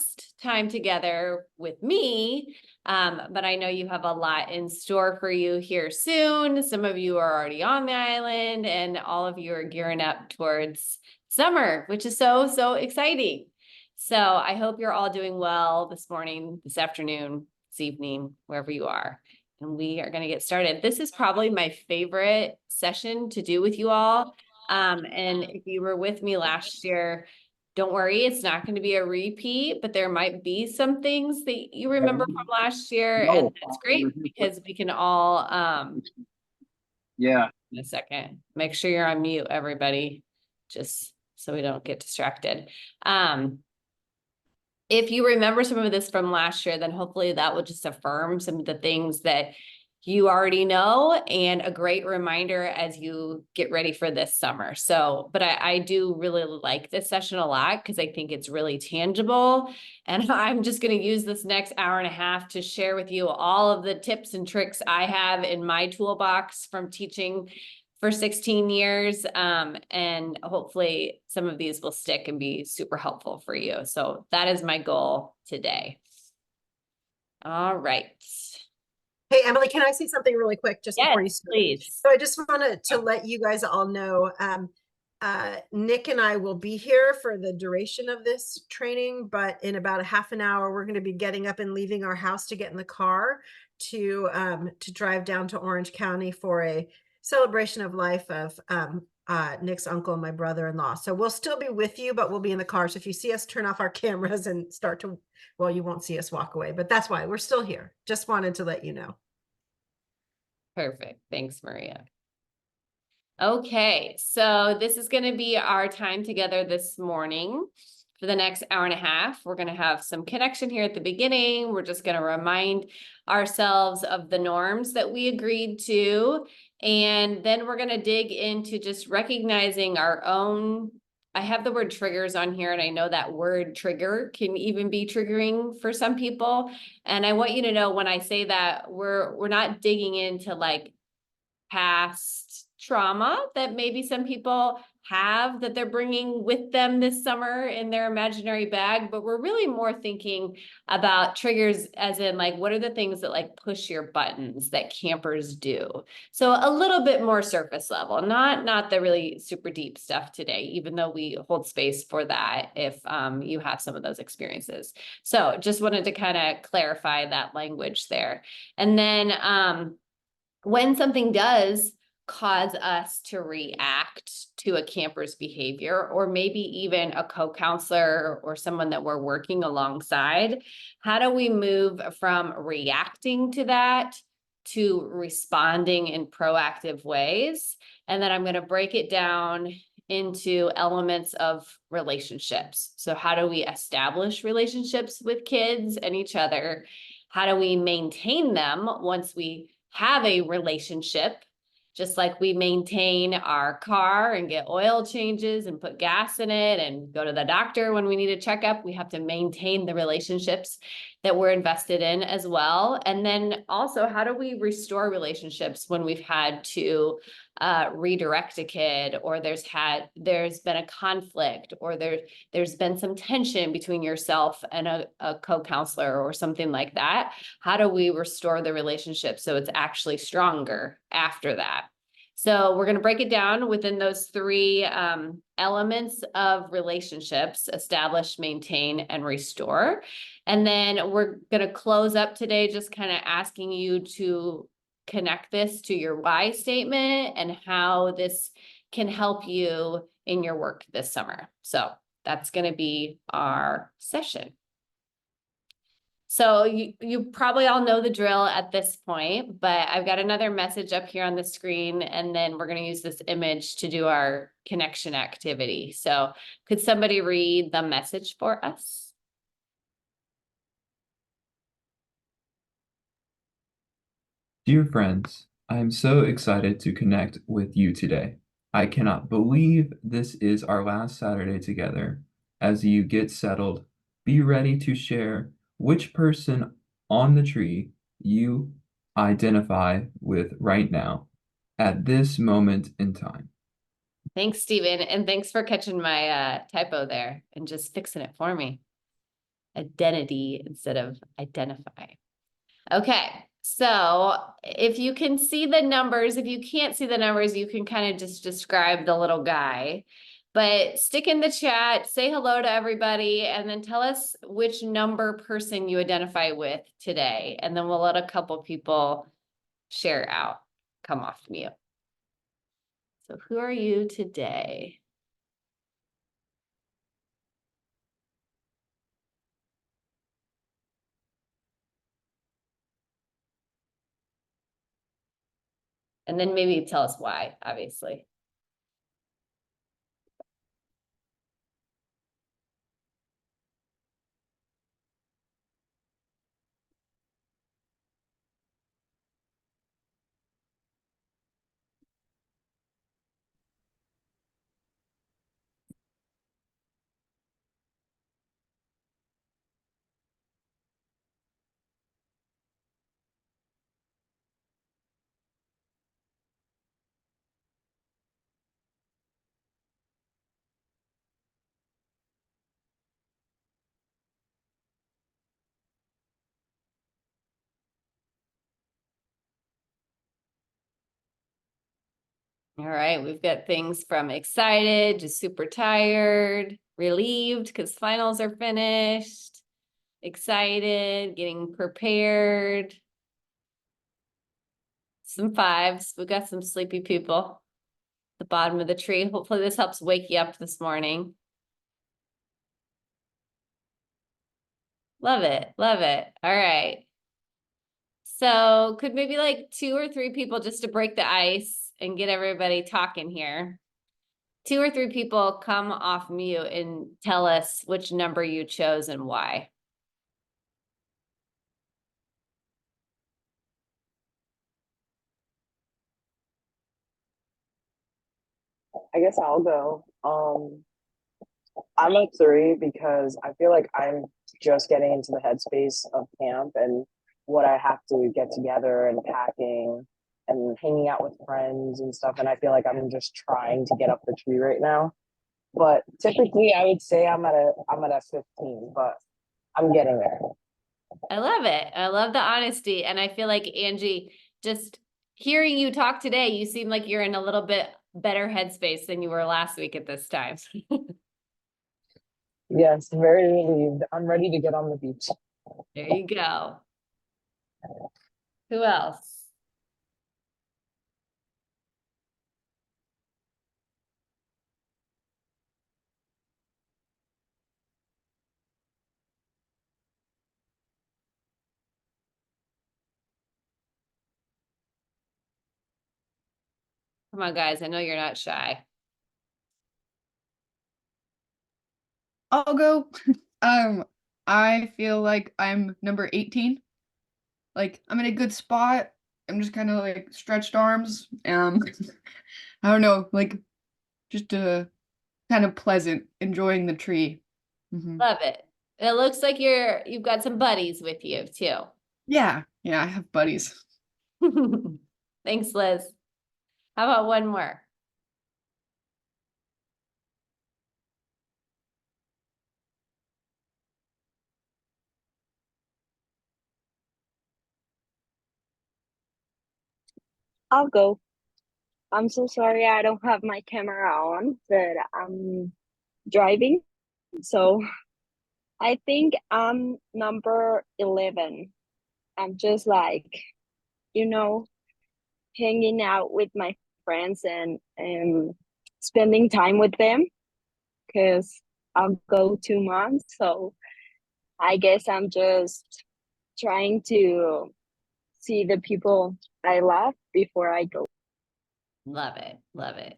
last time together with me, but I know you have a lot in store for you here soon. Some of you are already on the island, and all of you are gearing up towards summer, which is so exciting. So I hope you're all doing well this morning, this afternoon, this evening, wherever you are. And we are going to get started. This is probably my favorite session to do with you all. And if you were with me last year, don't worry, it's not going to be a repeat, but there might be some things that you remember from last year. And that's great because we can all, in a second, make sure you're on mute, everybody, just so we don't get distracted. If you remember some of this from last year, then hopefully that will just affirm some of the things that you already know, and a great reminder as you get ready for this summer. So, but I do really like this session a lot because I think it's really tangible. And I'm just going to use this next hour and a half to share with you all of the tips and tricks I have in my toolbox from teaching for 16 years. And hopefully some of these will stick and be super helpful for you. So that is my goal today. All right. Hey, Emily, can I say something really quick just before you start? Please. So I just wanted to let you guys all know, Nick and I will be here for the duration of this training, but in about a half an hour, we're going to be getting up and leaving our house to get in the car to drive down to Orange County for a celebration of life of Nick's uncle and my brother-in-law. So we'll still be with you, but we'll be in the car. So if you see us turn off our cameras and start to, well, you won't see us walk away, but that's why we're still here. Just wanted to let you know. Perfect. Thanks, Maria. Okay, so this is going to be our time together this morning. For the next hour and a half, we're going to have some connection here at the beginning. We're just going to remind ourselves of the norms that we agreed to. And then we're going to dig into just recognizing our own. I have the word triggers on here, and I know that word trigger can even be triggering for some people. And I want you to know when I say that we're not digging into like past trauma that maybe some people have that they're bringing with them this summer in their imaginary bag, but we're really more thinking about triggers as in like, what are the things that like push your buttons that campers do? So a little bit more surface level, not the really super deep stuff today, even though we hold space for that if you have some of those experiences. So just wanted to kind of clarify that language there. And then when something does cause us to react to a camper's behavior, or maybe even a co-counselor or someone that we're working alongside, how do we move from reacting to that to responding in proactive ways? And then I'm going to break it down into elements of relationships. So how do we establish relationships with kids and each other? How do we maintain them once we have a relationship? Just like we maintain our car and get oil changes and put gas in it and go to the doctor when we need a checkup, we have to maintain the relationships that we're invested in as well. And then also, how do we restore relationships when we've had to redirect a kid, or there's been a conflict, or there's been some tension between yourself and a co-counselor or something like that? How do we restore the relationship so it's actually stronger after that? So we're going to break it down within those three elements of relationships: establish, maintain, and restore. And then we're going to close up today just kind of asking you to connect this to your why statement and how this can help you in your work this summer. So that's going to be our session. So you probably all know the drill at this point, but I've got another message up here on the screen, and then we're going to use this image to do our connection activity. So could somebody read the message for us? Dear friends, I am so excited to connect with you today. I cannot believe this is our last Saturday together. As you get settled, be ready to share which person on the tree you identify with right now at this moment in time. Thanks, Stephen. And thanks for catching my typo there and just fixing it for me. identity instead of identify. Okay, so if you can see the numbers, if you can't see the numbers, you can kind of just describe the little guy. But stick in the chat, say hello to everybody, and then tell us which number person you identify with today. And then we'll let a couple people share out, come off mute. So who are you today? And then maybe tell us why, obviously. All right, we've got things from excited to super tired, relieved because finals are finished, excited, getting prepared. Some fives. We got some sleepy people at the bottom of the tree. Hopefully this helps wake you up this morning. Love it. Love it. All right. So could maybe like 2 or 3 people just to break the ice and get everybody talking here. 2 or 3 people come off mute and tell us which number you chose and why. I guess I'll go. I'm a 3 because I feel like I'm just getting into the headspace of camp and what I have to get together and packing and hanging out with friends and stuff. And I feel like I'm just trying to get up the tree right now. But typically I would say I'm at a 15, but I'm getting there. I love it. I love the honesty. And I feel like, Angie, just hearing you talk today, you seem like you're in a little bit better headspace than you were last week at this time. Yes, very relieved. I'm ready to get on the beach. There you go. Who else? Come on, guys. I know you're not shy. I'll go. I feel like I'm number 18. Like I'm in a good spot. I'm just kind of like stretched arms. I don't know, like just kind of pleasant, enjoying the tree. Love it. It looks like you've got some buddies with you too. Yeah, I have buddies. Thanks, Liz. How about one more? I'll go. I'm so sorry I don't have my camera on, but I'm driving. So I think I'm number 11. I'm just like, you know, hanging out with my friends and spending time with them because I'll go 2 months. So I guess I'm just trying to see the people I love before I go. Love it. Love it.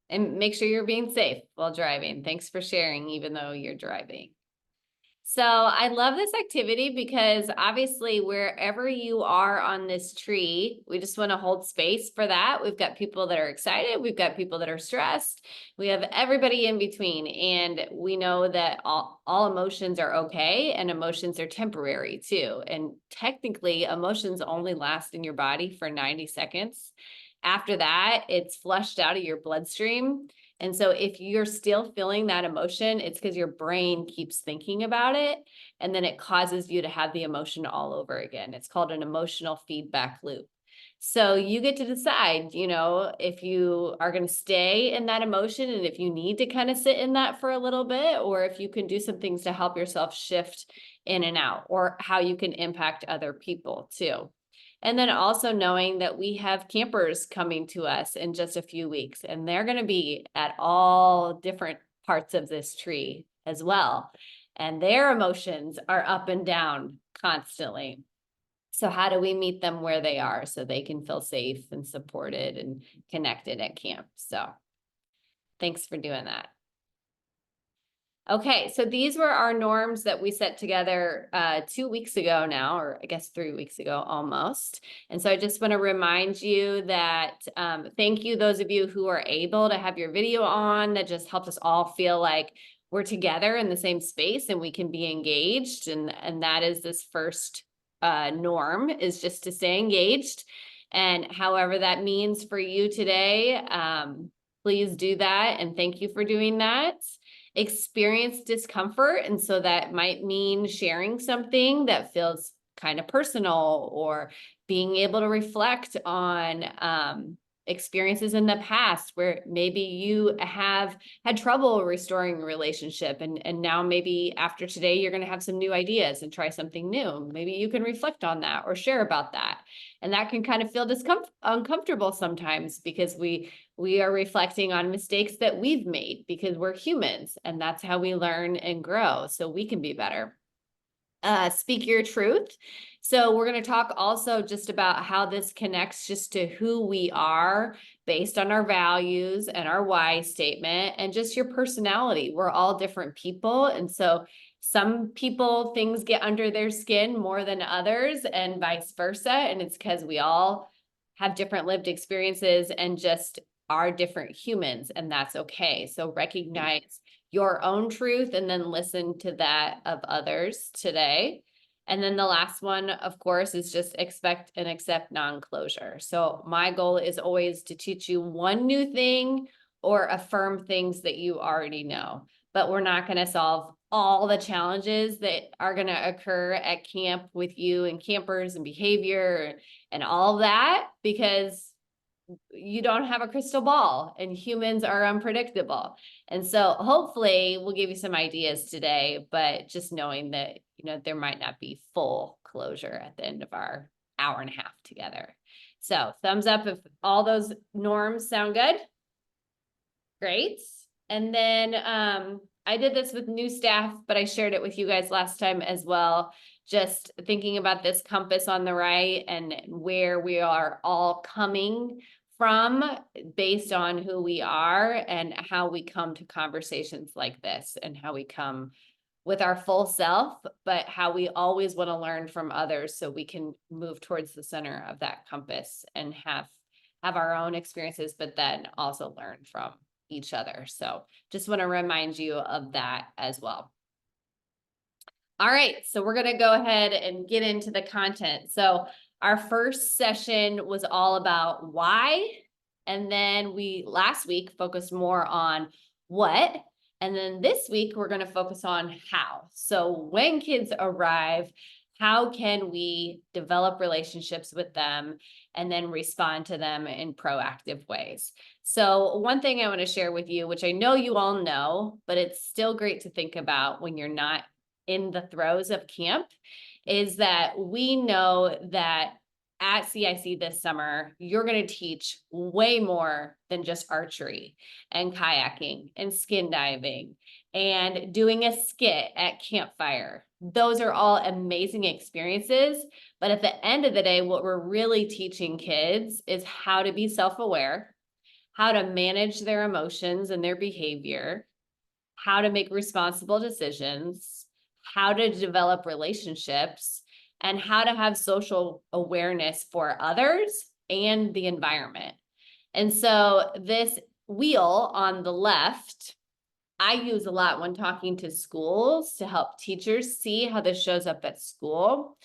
And make sure you're being safe while driving. Thanks for sharing, even though you're driving. So I love this activity because obviously wherever you are on this tree, we just want to hold space for that. We've got people that are excited. We've got people that are stressed. We have everybody in between. And we know that all emotions are okay and emotions are temporary too. And technically emotions only last in your body for 90 seconds. After that, it's flushed out of your bloodstream. And so if you're still feeling that emotion, it's because your brain keeps thinking about it, and then it causes you to have the emotion all over again. It's called an emotional feedback loop. So you get to decide, you know, if you are going to stay in that emotion and if you need to kind of sit in that for a little bit, or if you can do some things to help yourself shift in and out, or how you can impact other people too. And then also knowing that we have campers coming to us in just a few weeks, and they're going to be at all different parts of this tree as well. And their emotions are up and down constantly. So how do we meet them where they are so they can feel safe and supported and connected at camp? So thanks for doing that. Okay, so these were our norms that we set together 2 weeks ago now, or I guess 3 weeks ago almost. And so I just want to remind you that thank you, those of you who are able to have your video on. That just helps us all feel like we're together in the same space and we can be engaged. And that is this first norm, is just to stay engaged. And however that means for you today, please do that. And thank you for doing that. Experience discomfort. And so that might mean sharing something that feels kind of personal, or being able to reflect on experiences in the past where maybe you have had trouble restoring a relationship, and now maybe after today you're going to have some new ideas and try something new. Maybe you can reflect on that or share about that. And that can kind of feel uncomfortable sometimes, because we are reflecting on mistakes that we've made, because we're humans and that's how we learn and grow, so we can be better. Speak your truth. So we're going to talk also just about how this connects just to who we are based on our values and our why statement, and just your personality. We're all different people. And so some people, things get under their skin more than others, and vice versa. And it's because we all have different lived experiences and just are different humans, and that's okay. So recognize your own truth and then listen to that of others today. And then the last one, of course, is just expect and accept non-closure. So my goal is always to teach you one new thing or affirm things that you already know, but we're not going to solve all the challenges that are going to occur at camp with you and campers and behavior and all that, because you don't have a crystal ball and humans are unpredictable. And so hopefully we'll give you some ideas today, but just knowing that, you know, there might not be full closure at the end of our hour and a half together. So thumbs up if all those norms sound good. Great. And then I did this with new staff, but I shared it with you guys last time as well. Just thinking about this compass on the right and where we are all coming from based on who we are and how we come to conversations like this, and how we come with our full self, but how we always want to learn from others so we can move towards the center of that compass and have our own experiences, but then also learn from each other. So just want to remind you of that as well. All right, so we're going to go ahead and get into the content. So our first session was all about why, and then we last week focused more on what, and then this week we're going to focus on how. So when kids arrive, how can we develop relationships with them and then respond to them in proactive ways? So one thing I want to share with you, which I know you all know, but it's still great to think about when you're not in the throes of camp, is that we know that at CIC this summer, you're going to teach way more than just archery and kayaking and skin diving and doing a skit at campfire. Those are all amazing experiences. But at the end of the day, what we're really teaching kids is how to be self-aware, how to manage their emotions and their behavior, how to make responsible decisions, how to develop relationships, and how to have social awareness for others and the environment. And so this wheel on the left, I use a lot when talking to schools to help teachers see how this shows up at school.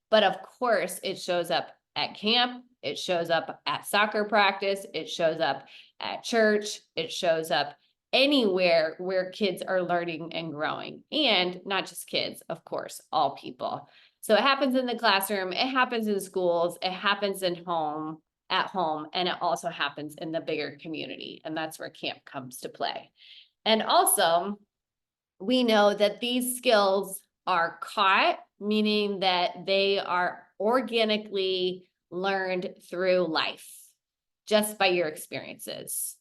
But of course, it shows up at camp, it shows up at soccer practice, it shows up at church. It shows up anywhere where kids are learning and growing, and not just kids, of course, all people. So it happens in the classroom, it happens in schools, it happens at home, and it also happens in the bigger community. And that's where camp comes to play. And also, we know that these skills are caught, meaning that they are organically learned through life, just by your experiences.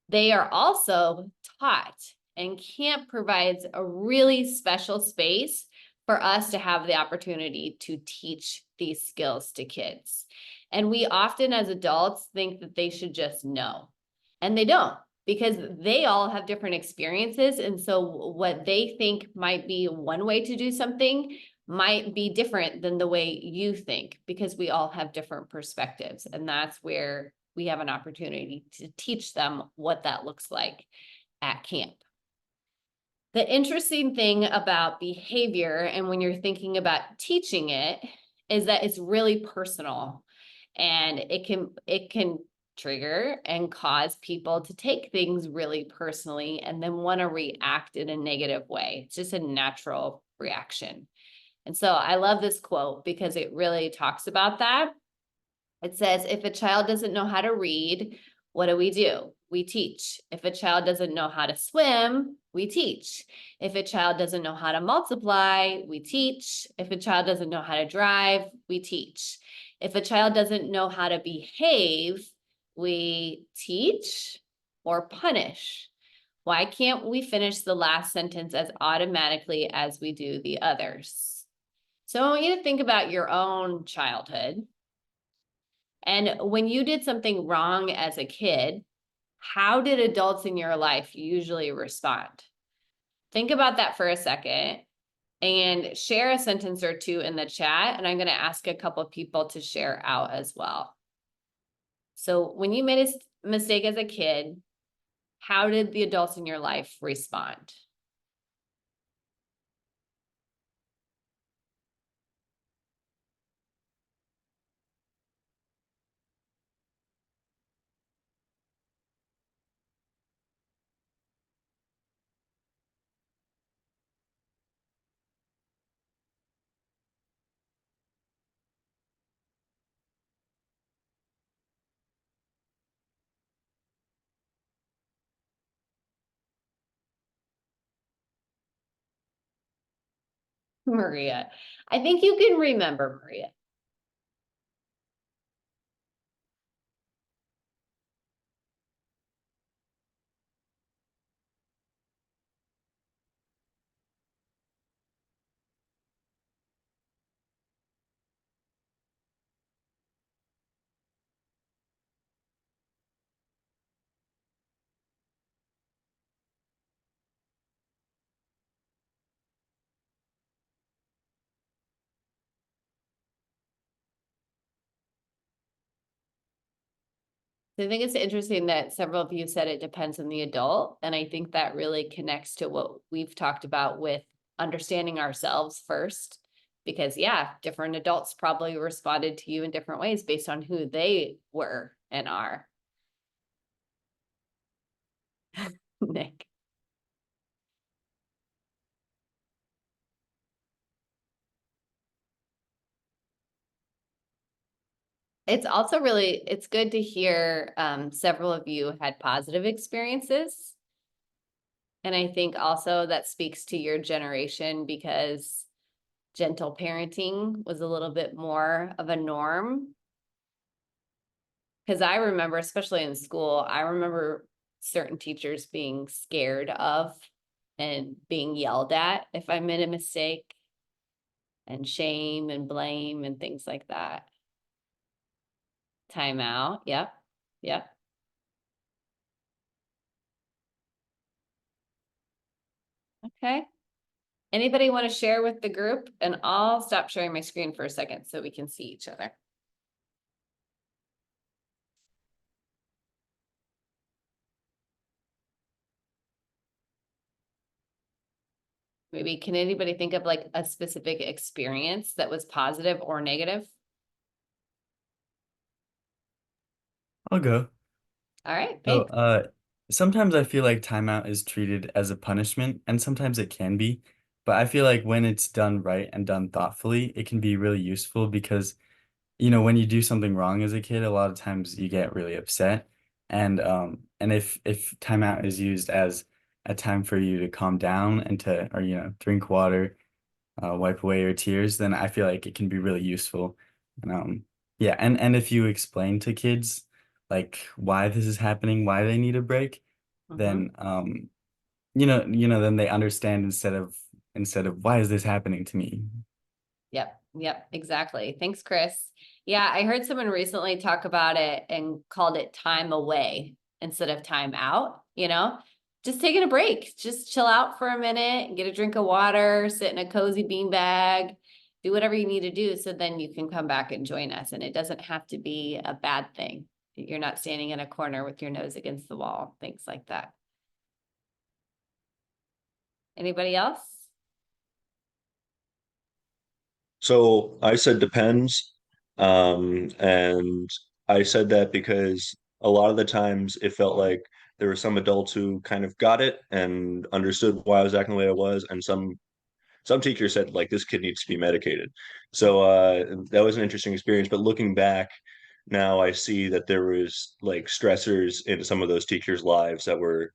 They are also taught, and camp provides a really special space for us to have the opportunity to teach these skills to kids. And we often as adults think that they should just know, and they don't, because they all have different experiences. And so what they think might be one way to do something might be different than the way you think, because we all have different perspectives. And that's where we have an opportunity to teach them what that looks like at camp. The interesting thing about behavior, and when you're thinking about teaching it, is that it's really personal, and it can trigger and cause people to take things really personally and then want to react in a negative way. It's just a natural reaction. And so I love this quote because it really talks about that. It says, if a child doesn't know how to read, what do? We teach. If a child doesn't know how to swim, we teach. If a child doesn't know how to multiply, we teach. If a child doesn't know how to drive, we teach. If a child doesn't know how to behave, we teach or punish. Why can't we finish the last sentence as automatically as we do the others? So I want you to think about your own childhood. And when you did something wrong as a kid, how did adults in your life usually respond? Think about that for a second and share a sentence or two in the chat. And I'm going to ask a couple of people to share out as well. So when you made a mistake as a kid, how did the adults in your life respond? Maria, I think you can remember, Maria. I think it's interesting that several of you said it depends on the adult. And I think that really connects to what we've talked about with understanding ourselves first. Because yeah, different adults probably responded to you in different ways based on who they were and are. Nick. It's also really, it's good to hear several of you had positive experiences. And I think also that speaks to your generation, because gentle parenting was a little bit more of a norm. Because I remember, especially in school, I remember certain teachers being scared of and being yelled at if I made a mistake, and shame and blame and things like that. Timeout. Yep. Yep. Okay. Anybody want to share with the group? And I'll stop sharing my screen for a second so we can see each other. Maybe can anybody think of like a specific experience that was positive or negative? I'll go. All right, So, thanks. sometimes I feel like timeout is treated as a punishment, and sometimes it can be. But I feel like when it's done right and done thoughtfully, it can be really useful because, when you do something wrong as a kid, a lot of times you get really upset. And if timeout is used as a time for you to calm down and to, or, drink water, wipe away your tears, then I feel like it can be really useful. And yeah, and if you explain to kids like why this is happening, why they need a break, then then they understand instead of why is this happening to me? Yep, exactly. Thanks, Chris. Yeah, I heard someone recently talk about it and called it time away instead of time out, just taking a break, just chill out for a minute, get a drink of water, sit in a cozy bean bag, do whatever you need to do so then you can come back and join us. And it doesn't have to be a bad thing. You're not standing in a corner with your nose against the wall, things like that. Anybody else? So I said depends. And I said that because a lot of the times it felt like there were some adults who kind of got it and understood why I was acting the way I was, and some teachers said like this kid needs to be medicated. So that was an interesting experience. But looking back now, I see that there was like stressors in some of those teachers' lives that were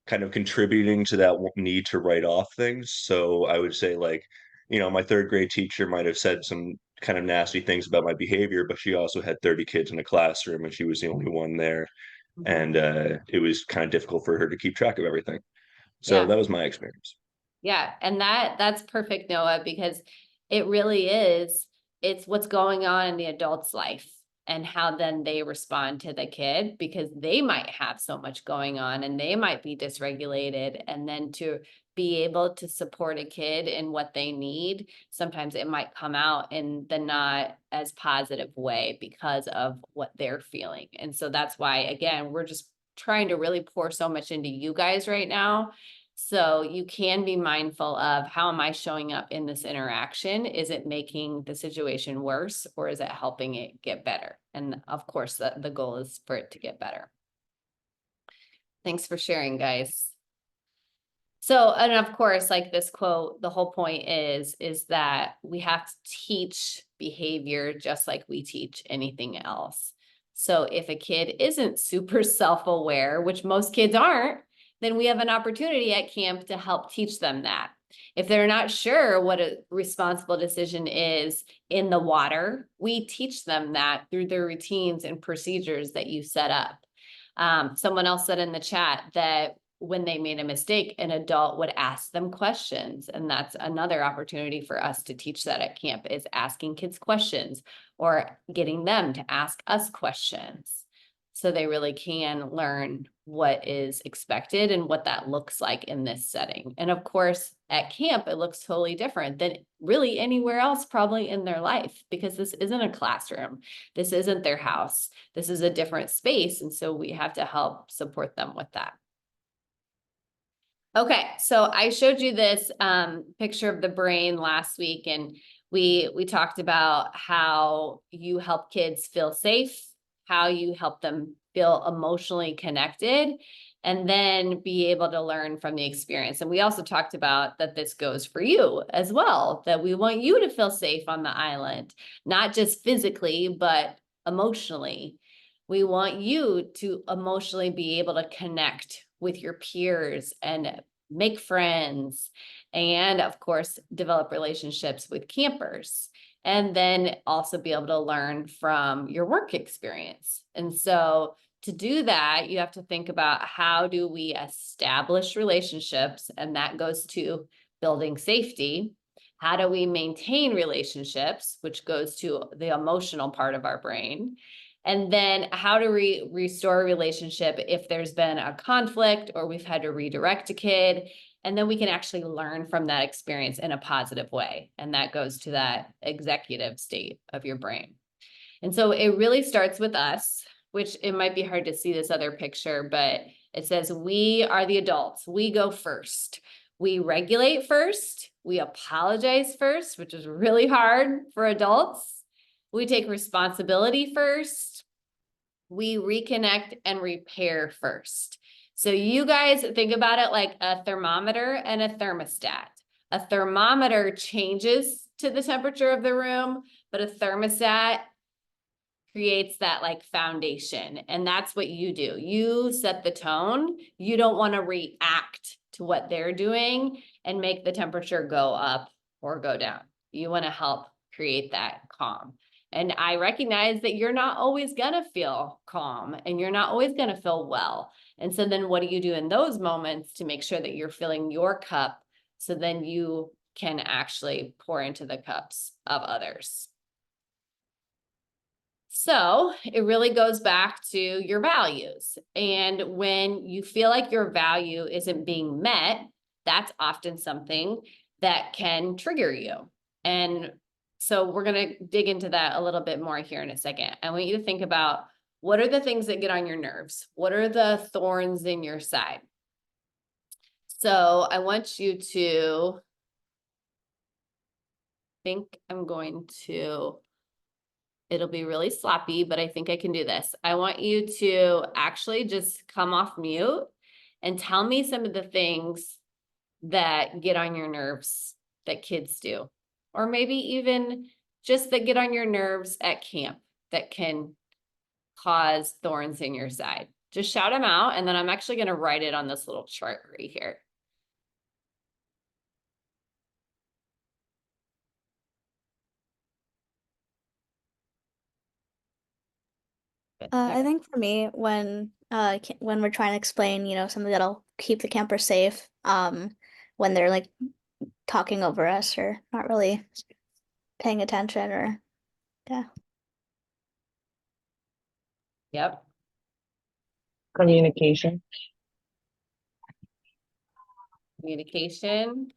kind of contributing to that need to write off things. So I would say like, my third grade teacher might have said some kind of nasty things about my behavior, but she also had 30 kids in a classroom and she was the only one there. And it was kind of difficult for her to keep track of everything. So Yeah. that was my experience. Yeah, and that's perfect, Noah, because it really is, it's what's going on in the adult's life and how then they respond to the kid, because they might have so much going on and they might be dysregulated, and then to be able to support a kid in what they need, sometimes it might come out in the not as positive way because of what they're feeling. And so that's why, again, we're just trying to really pour so much into you guys right now. So you can be mindful of, how am I showing up in this interaction? Is it making the situation worse, or is it helping it get better? And of course, the goal is for it to get better. Thanks for sharing, guys. So, and of course, like this quote, the whole point is that we have to teach behavior just like we teach anything else. So if a kid isn't super self-aware, which most kids aren't, then we have an opportunity at camp to help teach them that. If they're not sure what a responsible decision is in the water, we teach them that through the routines and procedures that you set up. Someone else said in the chat that when they made a mistake, an adult would ask them questions. And that's another opportunity for us to teach that at camp, is asking kids questions or getting them to ask us questions. So they really can learn what is expected and what that looks like in this setting. And of course, at camp, it looks totally different than really anywhere else probably in their life, because this isn't a classroom. This isn't their house. This is a different space. And so we have to help support them with that. Okay, so I showed you this picture of the brain last week, and we talked about how you help kids feel safe, how you help them feel emotionally connected, and then be able to learn from the experience. And we also talked about that this goes for you as well, that we want you to feel safe on the island, not just physically, but emotionally. We want you to emotionally be able to connect with your peers and make friends, and of course, develop relationships with campers, and then also be able to learn from your work experience. And so to do that, you have to think about, how do we establish relationships? And that goes to building safety. How do we maintain relationships, which goes to the emotional part of our brain? And then how to restore a relationship if there's been a conflict or we've had to redirect a kid. And then we can actually learn from that experience in a positive way. And that goes to that executive state of your brain. And so it really starts with us, which it might be hard to see this other picture, but it says we are the adults. We go first. We regulate first. We apologize first, which is really hard for adults. We take responsibility first. we reconnect and repair first. So you guys think about it like a thermometer and a thermostat. A thermometer changes to the temperature of the room, but a thermostat creates that like foundation. And that's what you do. You set the tone. You don't want to react to what they're doing and make the temperature go up or go down. You want to help create that calm. And I recognize that you're not always going to feel calm and you're not always going to feel well. And so then what do you do in those moments to make sure that you're filling your cup so then you can actually pour into the cups of others? So it really goes back to your values. And when you feel like your value isn't being met, that's often something that can trigger you. And so we're going to dig into that a little bit more here in a second. I want you to think about, what are the things that get on your nerves? What are the thorns in your side? So I want you to think. It'll be really sloppy, but I think I can do this. I want you to actually just come off mute and tell me some of the things that get on your nerves that kids do, or maybe even just that get on your nerves at camp that can cause thorns in your side. Just shout them out, and then I'm actually going to write it on this little chart right here. I think for me, when we're trying to explain, something that'll keep the camper safe, when they're like talking over us or not really paying attention or yeah. Yep. Communication. Communication.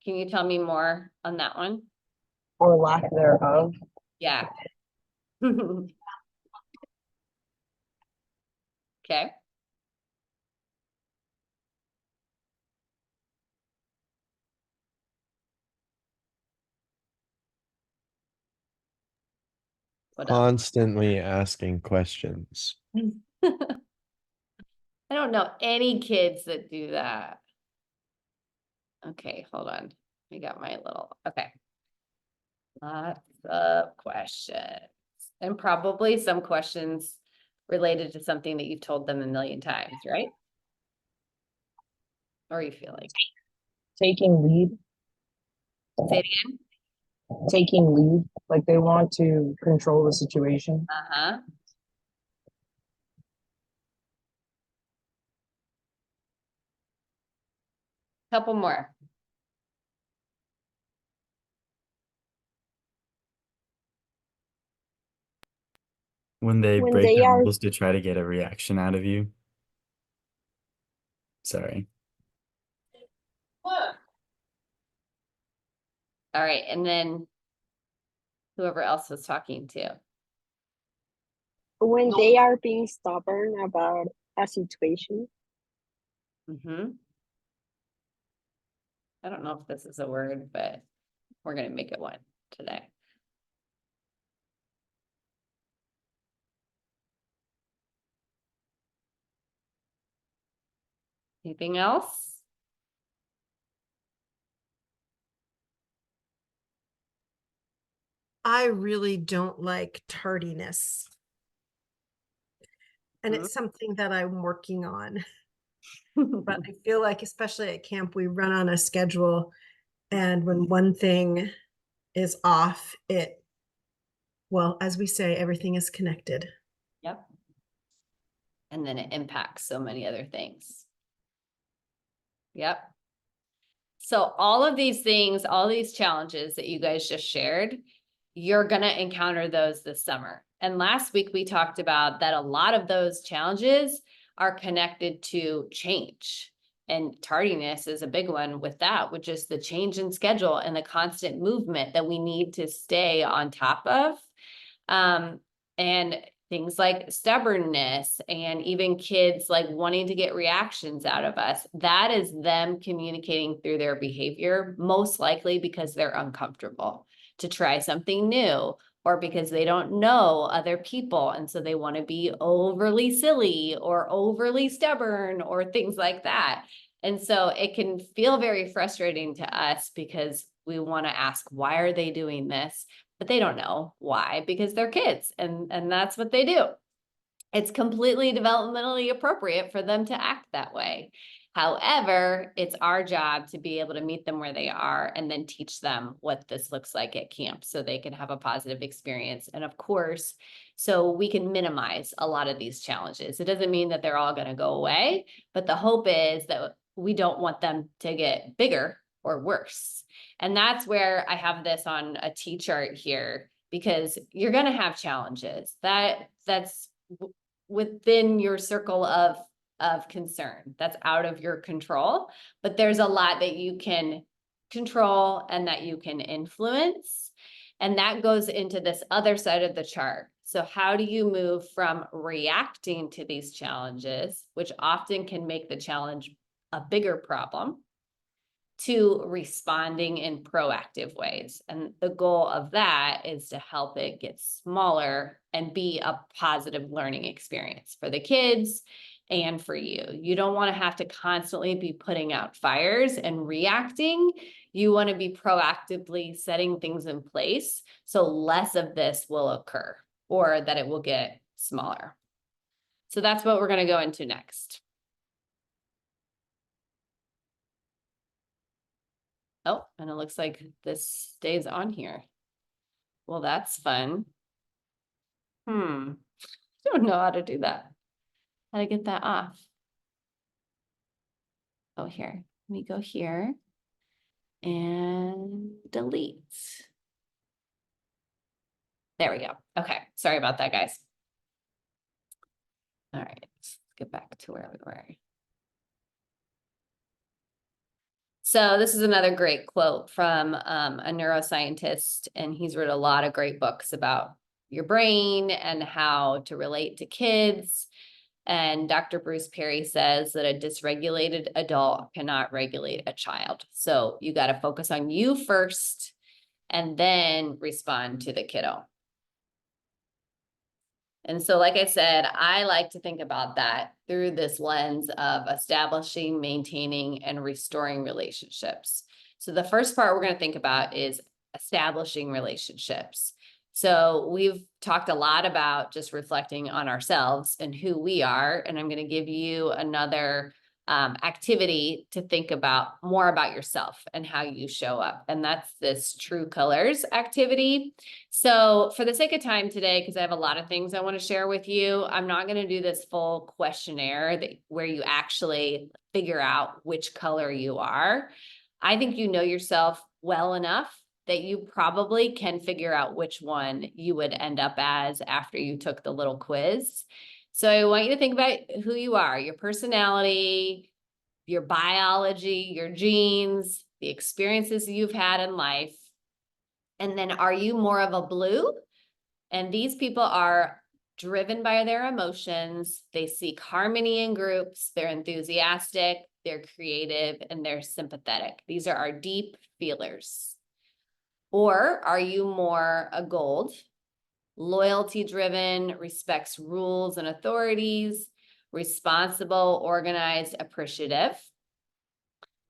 Can you tell me more on that one? Or lack thereof. Yeah. Okay. What else? Constantly asking questions. I don't know any kids that do that. Okay, hold on. We got my little, okay. Lots of questions. And probably some questions related to something that you've told them a million times, right? Or you feel like Taking lead. say it again. Taking lead. Like they want to control the situation. Uh-huh. Couple more. When they When break they the are rules to try to get a reaction out of you. Sorry. All right, and then whoever else was talking to. when they are being stubborn about a situation. Mm-hmm. I don't know if this is a word, but we're going to make it one today. Anything else? I really don't like tardiness. And it's something that I'm working on. But I feel like, especially at camp, we run on a schedule. And when one thing is off, well, as we say, everything is connected. Yep. And then it impacts so many other things. Yep. So all of these things, all these challenges that you guys just shared, you're going to encounter those this summer. And last week we talked about that a lot of those challenges are connected to change. And tardiness is a big one with that, which is the change in schedule and the constant movement that we need to stay on top of. And things like stubbornness and even kids like wanting to get reactions out of us, that is them communicating through their behavior, most likely because they're uncomfortable to try something new or because they don't know other people. And so they want to be overly silly or overly stubborn or things like that. And so it can feel very frustrating to us because we want to ask, why are they doing this? But they don't know why, because they're kids and that's what they do. It's completely developmentally appropriate for them to act that way. However, it's our job to be able to meet them where they are and then teach them what this looks like at camp so they can have a positive experience. And of course, so we can minimize a lot of these challenges. It doesn't mean that they're all going to go away, but the hope is that we don't want them to get bigger or worse. And that's where I have this on a T chart here, because you're going to have challenges. That's within your circle of concern. That's out of your control, but there's a lot that you can control and that you can influence. And that goes into this other side of the chart. So how do you move from reacting to these challenges, which often can make the challenge a bigger problem, to responding in proactive ways? And the goal of that is to help it get smaller and be a positive learning experience for the kids and for you. You don't want to have to constantly be putting out fires and reacting. You want to be proactively setting things in place so less of this will occur or that it will get smaller. So that's what we're going to go into next. Oh, and it looks like this stays on here. Well, that's fun. I don't know how to do that. How to get that off. Oh, here. Let me go here and delete. There we go. Okay, sorry about that, guys. All right, let's get back to where we were. So this is another great quote from a neuroscientist, and he's written a lot of great books about your brain and how to relate to kids. And Dr. Bruce Perry says that a dysregulated adult cannot regulate a child. So you got to focus on you first and then respond to the kiddo. And so, like I said, I like to think about that through this lens of establishing, maintaining, and restoring relationships. So the first part we're going to think about is establishing relationships. So we've talked a lot about just reflecting on ourselves and who we are. And I'm going to give you another activity to think about more about yourself and how you show up. And that's this True Colors activity. So for the sake of time today, because I have a lot of things I want to share with you, I'm not going to do this full questionnaire where you actually figure out which color you are. I think you know yourself well enough that you probably can figure out which one you would end up as after you took the little quiz. So I want you to think about who you are, your personality, your biology, your genes, the experiences you've had in life. And then are you more of a blue? And these people are driven by their emotions. They seek harmony in groups. They're enthusiastic, they're creative, and they're sympathetic. These are our deep feelers. Or are you more a gold? Loyalty driven, respects rules and authorities, responsible, organized, appreciative.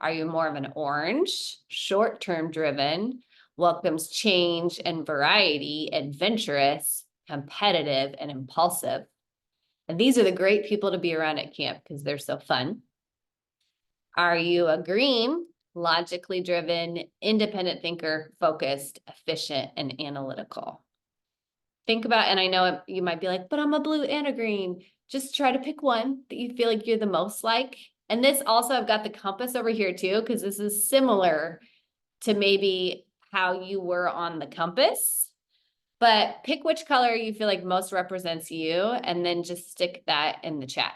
Are you more of an orange? Short-term driven, welcomes change and variety, adventurous, competitive, and impulsive. And these are the great people to be around at camp because they're so fun. Are you a green? Logically driven, independent thinker, focused, efficient, and analytical. Think about, and I know you might be like, but I'm a blue and a green. Just try to pick one that you feel like you're the most like. And this also, I've got the compass over here too, because this is similar to maybe how you were on the compass. But pick which color you feel like most represents you, and then just stick that in the chat.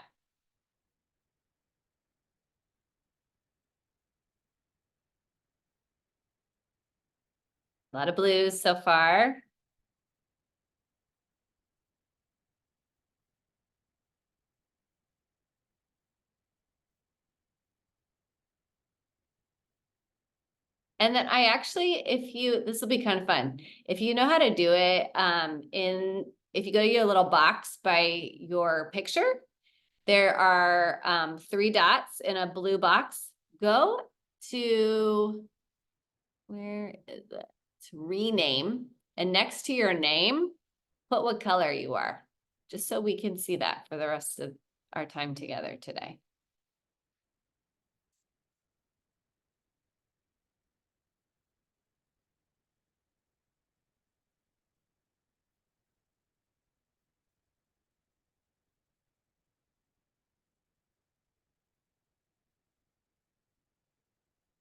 A lot of blues so far. And then I actually, this will be kind of fun. If you know how to do it, if you go to your little box by your picture, there are 3 dots in a blue box. Go to, where is it? To rename, and next to your name, put what color you are, just so we can see that for the rest of our time together today.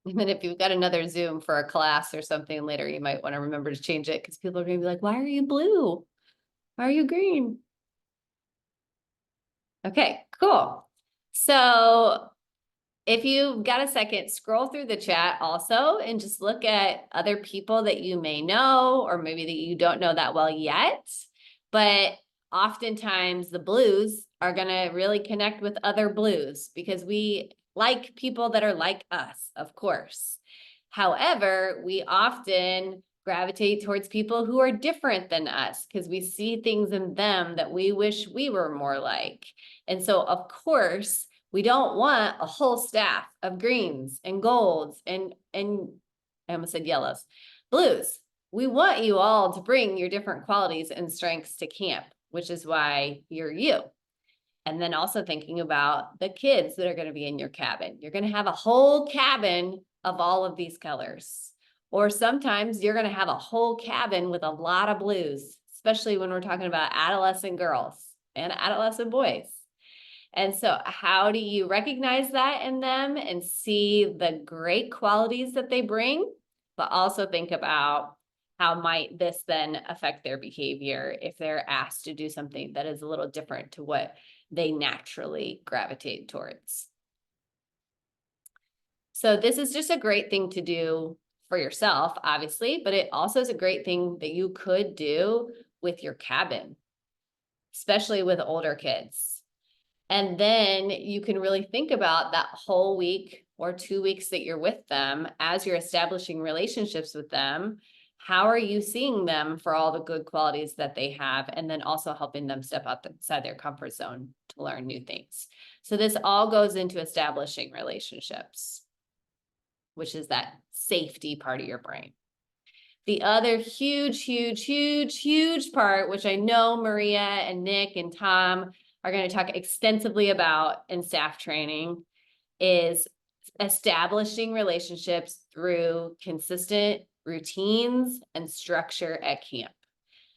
And then if you've got another Zoom for a class or something later, you might want to remember to change it, because people are going to be like, why are you blue? Why are you green? Okay, cool. So if you've got a second, scroll through the chat also and just look at other people that you may know, or maybe that you don't know that well yet. But oftentimes the blues are going to really connect with other blues, because we like people that are like us, of course. However, we often gravitate towards people who are different than us, because we see things in them that we wish we were more like. And so, of course, we don't want a whole staff of greens and golds and I almost said yellows, blues. We want you all to bring your different qualities and strengths to camp, which is why you're you. And then also thinking about the kids that are going to be in your cabin. You're going to have a whole cabin of all of these colors. Or sometimes you're going to have a whole cabin with a lot of blues, especially when we're talking about adolescent girls and adolescent boys. And so how do you recognize that in them and see the great qualities that they bring, but also think about how might this then affect their behavior if they're asked to do something that is a little different to what they naturally gravitate towards. So this is just a great thing to do for yourself, obviously, but it also is a great thing that you could do with your cabin, especially with older kids. And then you can really think about that whole week or 2 weeks that you're with them as you're establishing relationships with them. How are you seeing them for all the good qualities that they have, and then also helping them step outside their comfort zone to learn new things. So this all goes into establishing relationships, which is that safety part of your brain. The other huge part, which I know Maria and Nick and Tom are going to talk extensively about in staff training, is establishing relationships through consistent routines and structure at camp.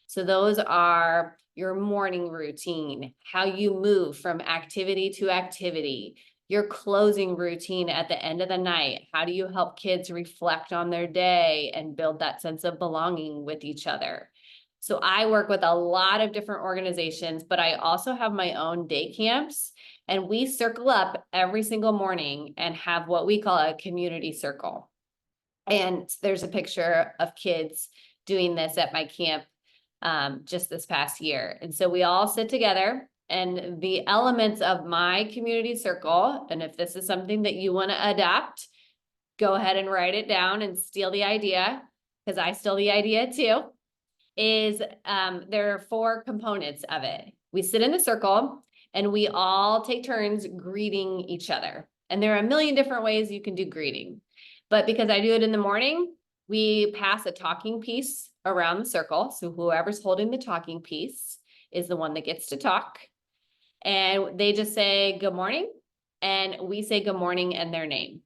So those are your morning routine, how you move from activity to activity, your closing routine at the end of the night. How do you help kids reflect on their day and build that sense of belonging with each other? So I work with a lot of different organizations, but I also have my own day camps, and we circle up every single morning and have what we call a community circle. And there's a picture of kids doing this at my camp just this past year. And so we all sit together, and the elements of my community circle, and if this is something that you want to adopt, go ahead and write it down and steal the idea, because I steal the idea too, is there are 4 components of it. We sit in a circle and we all take turns greeting each other. And there are a million different ways you can do greeting. But because I do it in the morning, we pass a talking piece around the circle. So whoever's holding the talking piece is the one that gets to talk. And they just say good morning, and we say good morning and their name.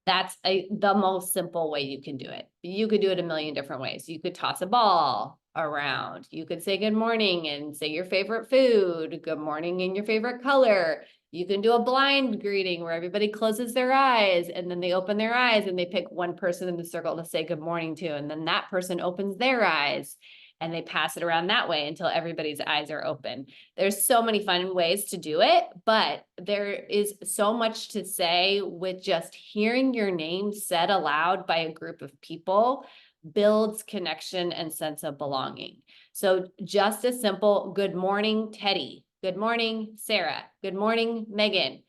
That's the most simple way you can do it. You could do it a million different ways. You could toss a ball around. You could say good morning and say your favorite food, good morning and your favorite color. You can do a blind greeting where everybody closes their eyes and then they open their eyes and they pick one person in the circle to say good morning to. And then that person opens their eyes and they pass it around that way until everybody's eyes are open. There's so many fun ways to do it, but there is so much to say with just hearing your name said aloud by a group of people builds connection and sense of belonging. So just a simple good morning, Teddy. Good morning, Sarah. Good morning, Megan.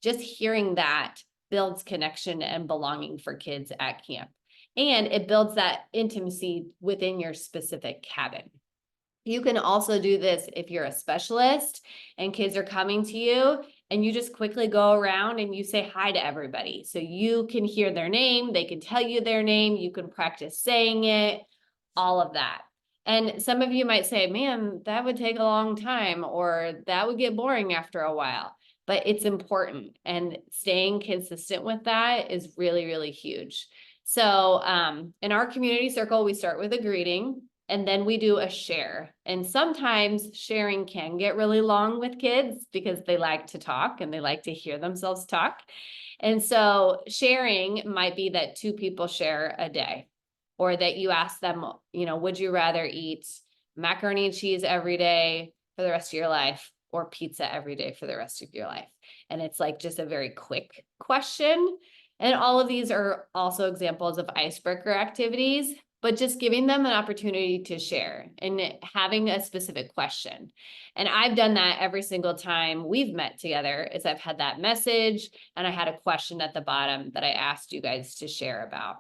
Just hearing that builds connection and belonging for kids at camp. and it builds that intimacy within your specific cabin. You can also do this if you're a specialist and kids are coming to you and you just quickly go around and you say hi to everybody. So you can hear their name, they can tell you their name, you can practice saying it, all of that. And some of you might say, man, that would take a long time, or that would get boring after a while, but it's important. And staying consistent with that is really, really huge. So in our community circle, we start with a greeting. And then we do a share. And sometimes sharing can get really long with kids because they like to talk and they like to hear themselves talk. And so sharing might be that 2 people share a day, or that you ask them, would you rather eat macaroni and cheese every day for the rest of your life, or pizza every day for the rest of your life? And it's like just a very quick question. And all of these are also examples of icebreaker activities, but just giving them an opportunity to share and having a specific question. And I've done that every single time we've met together, is I've had that message and I had a question at the bottom that I asked you guys to share about.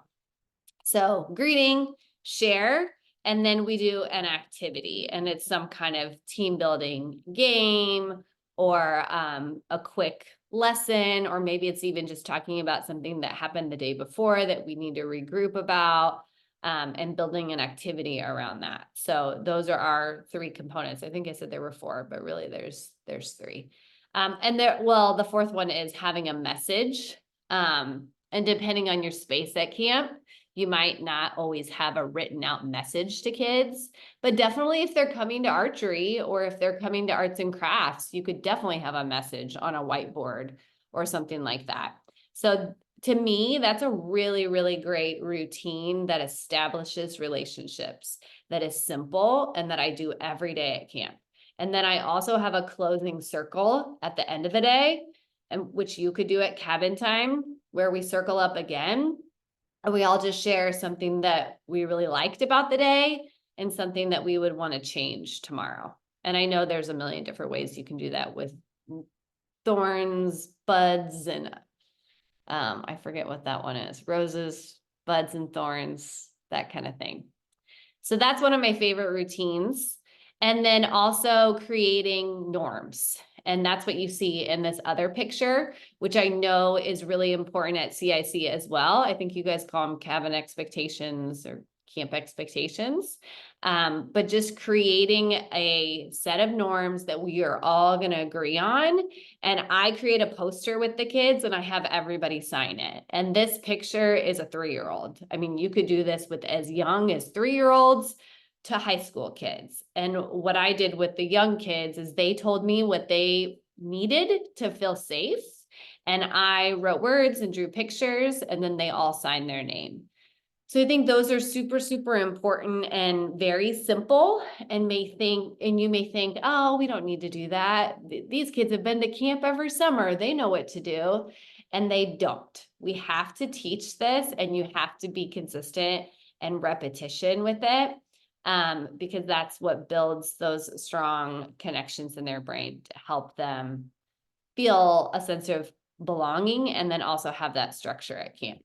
So greeting, share, and then we do an activity, and it's some kind of team building game or a quick lesson, or maybe it's even just talking about something that happened the day before that we need to regroup about. And building an activity around that. So those are our 3 components. I think I said there were 4, but really there's 3. And the 4th one is having a message. And depending on your space at camp, you might not always have a written out message to kids, but definitely if they're coming to archery or if they're coming to arts and crafts, you could definitely have a message on a whiteboard or something like that. So to me, that's a really, really great routine that establishes relationships, that is simple, and that I do every day at camp. And then I also have a closing circle at the end of the day, and which you could do at cabin time, where we circle up again, and we all just share something that we really liked about the day and something that we would want to change tomorrow. And I know there's a million different ways you can do that with thorns, buds, and I forget what that one is. Roses, buds, and thorns, that kind of thing. So that's one of my favorite routines. And then also creating norms. And that's what you see in this other picture, which I know is really important at CIC as well. I think you guys call them cabin expectations or camp expectations. But just creating a set of norms that we are all going to agree on. And I create a poster with the kids and I have everybody sign it. And this picture is a 3-year-old. I mean, you could do this with as young as 3-year-olds to high school kids. And what I did with the young kids is they told me what they needed to feel safe. And I wrote words and drew pictures, and then they all signed their name. So I think those are super, super important and very simple, and you may think, oh, we don't need to do that. These kids have been to camp every summer. They know what to do, and they don't. We have to teach this, and you have to be consistent and repetition with it, because that's what builds those strong connections in their brain to help them feel a sense of belonging and then also have that structure at camp.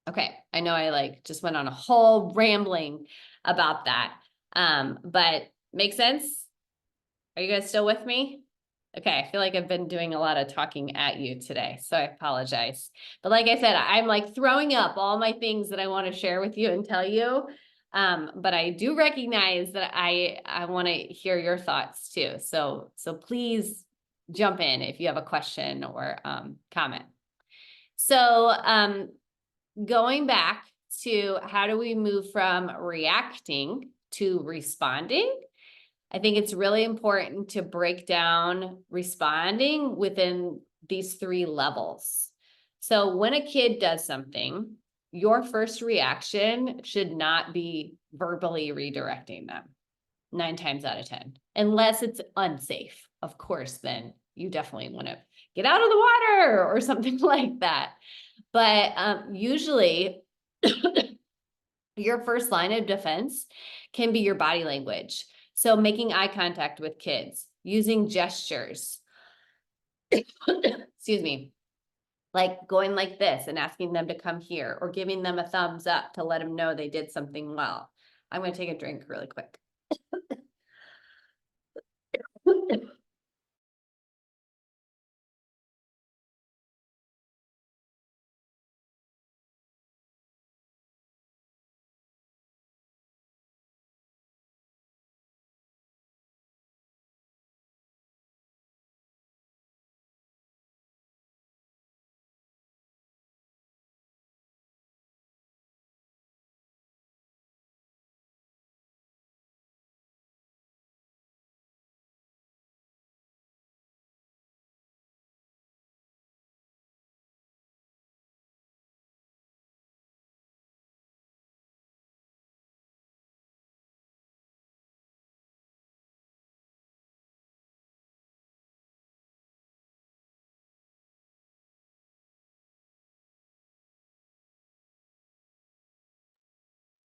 Okay, I know I just went on a whole rambling about that, but makes sense? Are you guys still with me? Okay, I feel like I've been doing a lot of talking at you today, so I apologize. But like I said, I'm throwing up all my things that I want to share with you and tell you, but I do recognize that I want to hear your thoughts too. So please jump in if you have a question or comment. So going back to how do we move from reacting to responding, I think it's really important to break down responding within these 3 levels. So when a kid does something, your first reaction should not be verbally redirecting them 9 times out of 10, unless it's unsafe. Of course, then you definitely want to get out of the water or something like that. But usually your first line of defense can be your body language. So making eye contact with kids, using gestures, excuse me, Like going like this and asking them to come here, or giving them a thumbs up to let them know they did something well. I'm gonna take a drink really quick.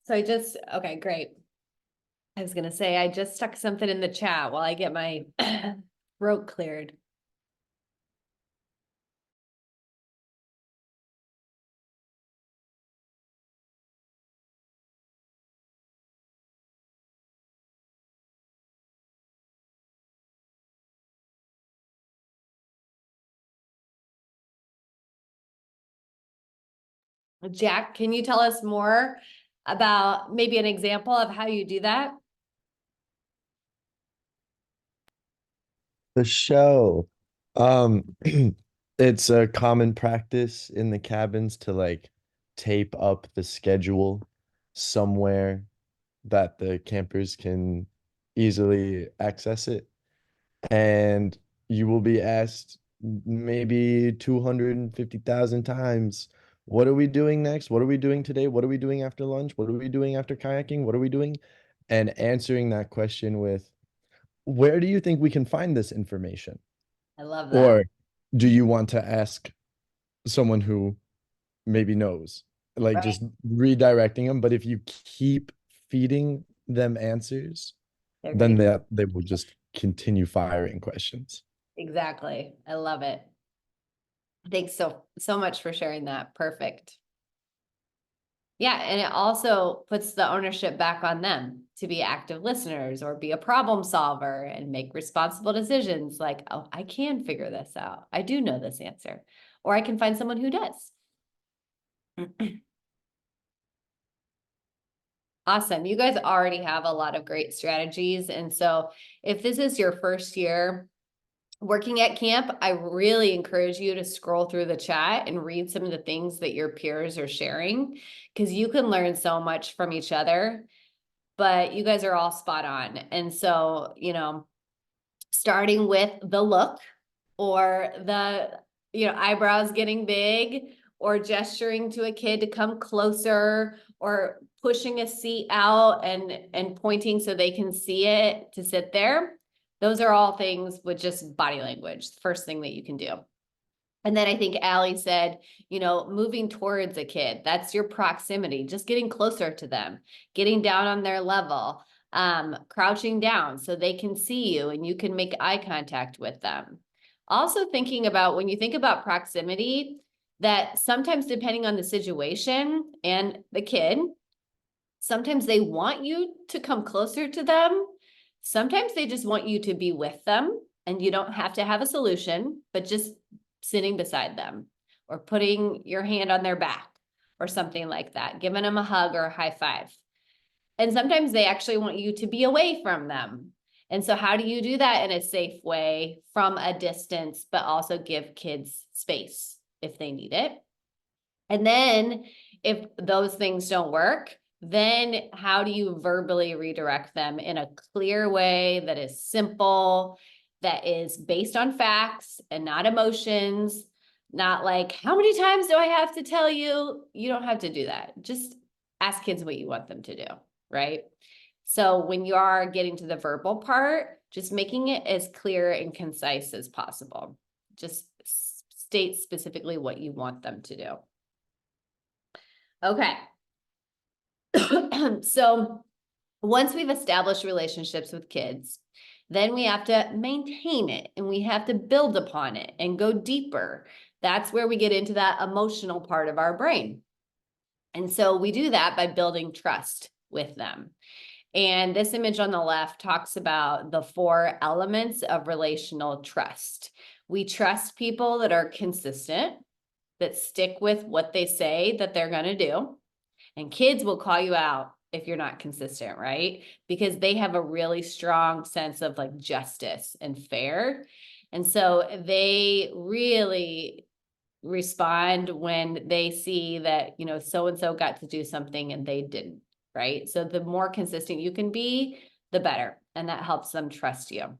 So okay, great. I was gonna say, I just stuck something in the chat while I get my throat cleared. Jack, can you tell us more about maybe an example of how you do that? The show. Um, it's a common practice in the cabins to like tape up the schedule somewhere that the campers can easily access it. And you will be asked maybe 250,000 times, what are we doing next? What are we doing today? What are we doing after lunch? What are we doing after kayaking? What are we doing? And answering that question with, where do you think we can find this information? I love that. Or do you want to ask someone who maybe knows? Like Right. just redirecting them. But if you keep feeding them answers, They're then great. they will just continue firing questions. Exactly. I love it. Thanks so much for sharing that. Perfect. Yeah, and it also puts the ownership back on them to be active listeners or be a problem solver and make responsible decisions like, oh, I can figure this out. I do know this answer, or I can find someone who does. Awesome. You guys already have a lot of great strategies. And so if this is your first year working at camp, I really encourage you to scroll through the chat and read some of the things that your peers are sharing, because you can learn so much from each other, but you guys are all spot on. And so, starting with the look or the, eyebrows getting big, or gesturing to a kid to come closer, or pushing a seat out and pointing so they can see it to sit there. Those are all things with just body language, the first thing that you can do. And then I think Allie said, moving towards a kid, that's your proximity, just getting closer to them, getting down on their level, crouching down so they can see you and you can make eye contact with them. Also thinking about, when you think about proximity, that sometimes depending on the situation and the kid, sometimes they want you to come closer to them. Sometimes they just want you to be with them, and you don't have to have a solution, but just sitting beside them or putting your hand on their back or something like that, giving them a hug or a high five. And sometimes they actually want you to be away from them. And so how do you do that in a safe way from a distance, but also give kids space if they need it? And then if those things don't work, then how do you verbally redirect them in a clear way that is simple, that is based on facts and not emotions, not like, how many times do I have to tell you? You don't have to do that. Just ask kids what you want them to do, right? So when you are getting to the verbal part, just making it as clear and concise as possible. Just state specifically what you want them to do. Okay. So once we've established relationships with kids, then we have to maintain it and we have to build upon it and go deeper. That's where we get into that emotional part of our brain. And so we do that by building trust with them. And this image on the left talks about the 4 elements of relational trust. We trust people that are consistent, that stick with what they say that they're going to do. And kids will call you out if you're not consistent, right? Because they have a really strong sense of like justice and fair. And so they really respond when they see that, you know, so-and-so got to do something and they didn't, right? So the more consistent you can be, the better. And that helps them trust you.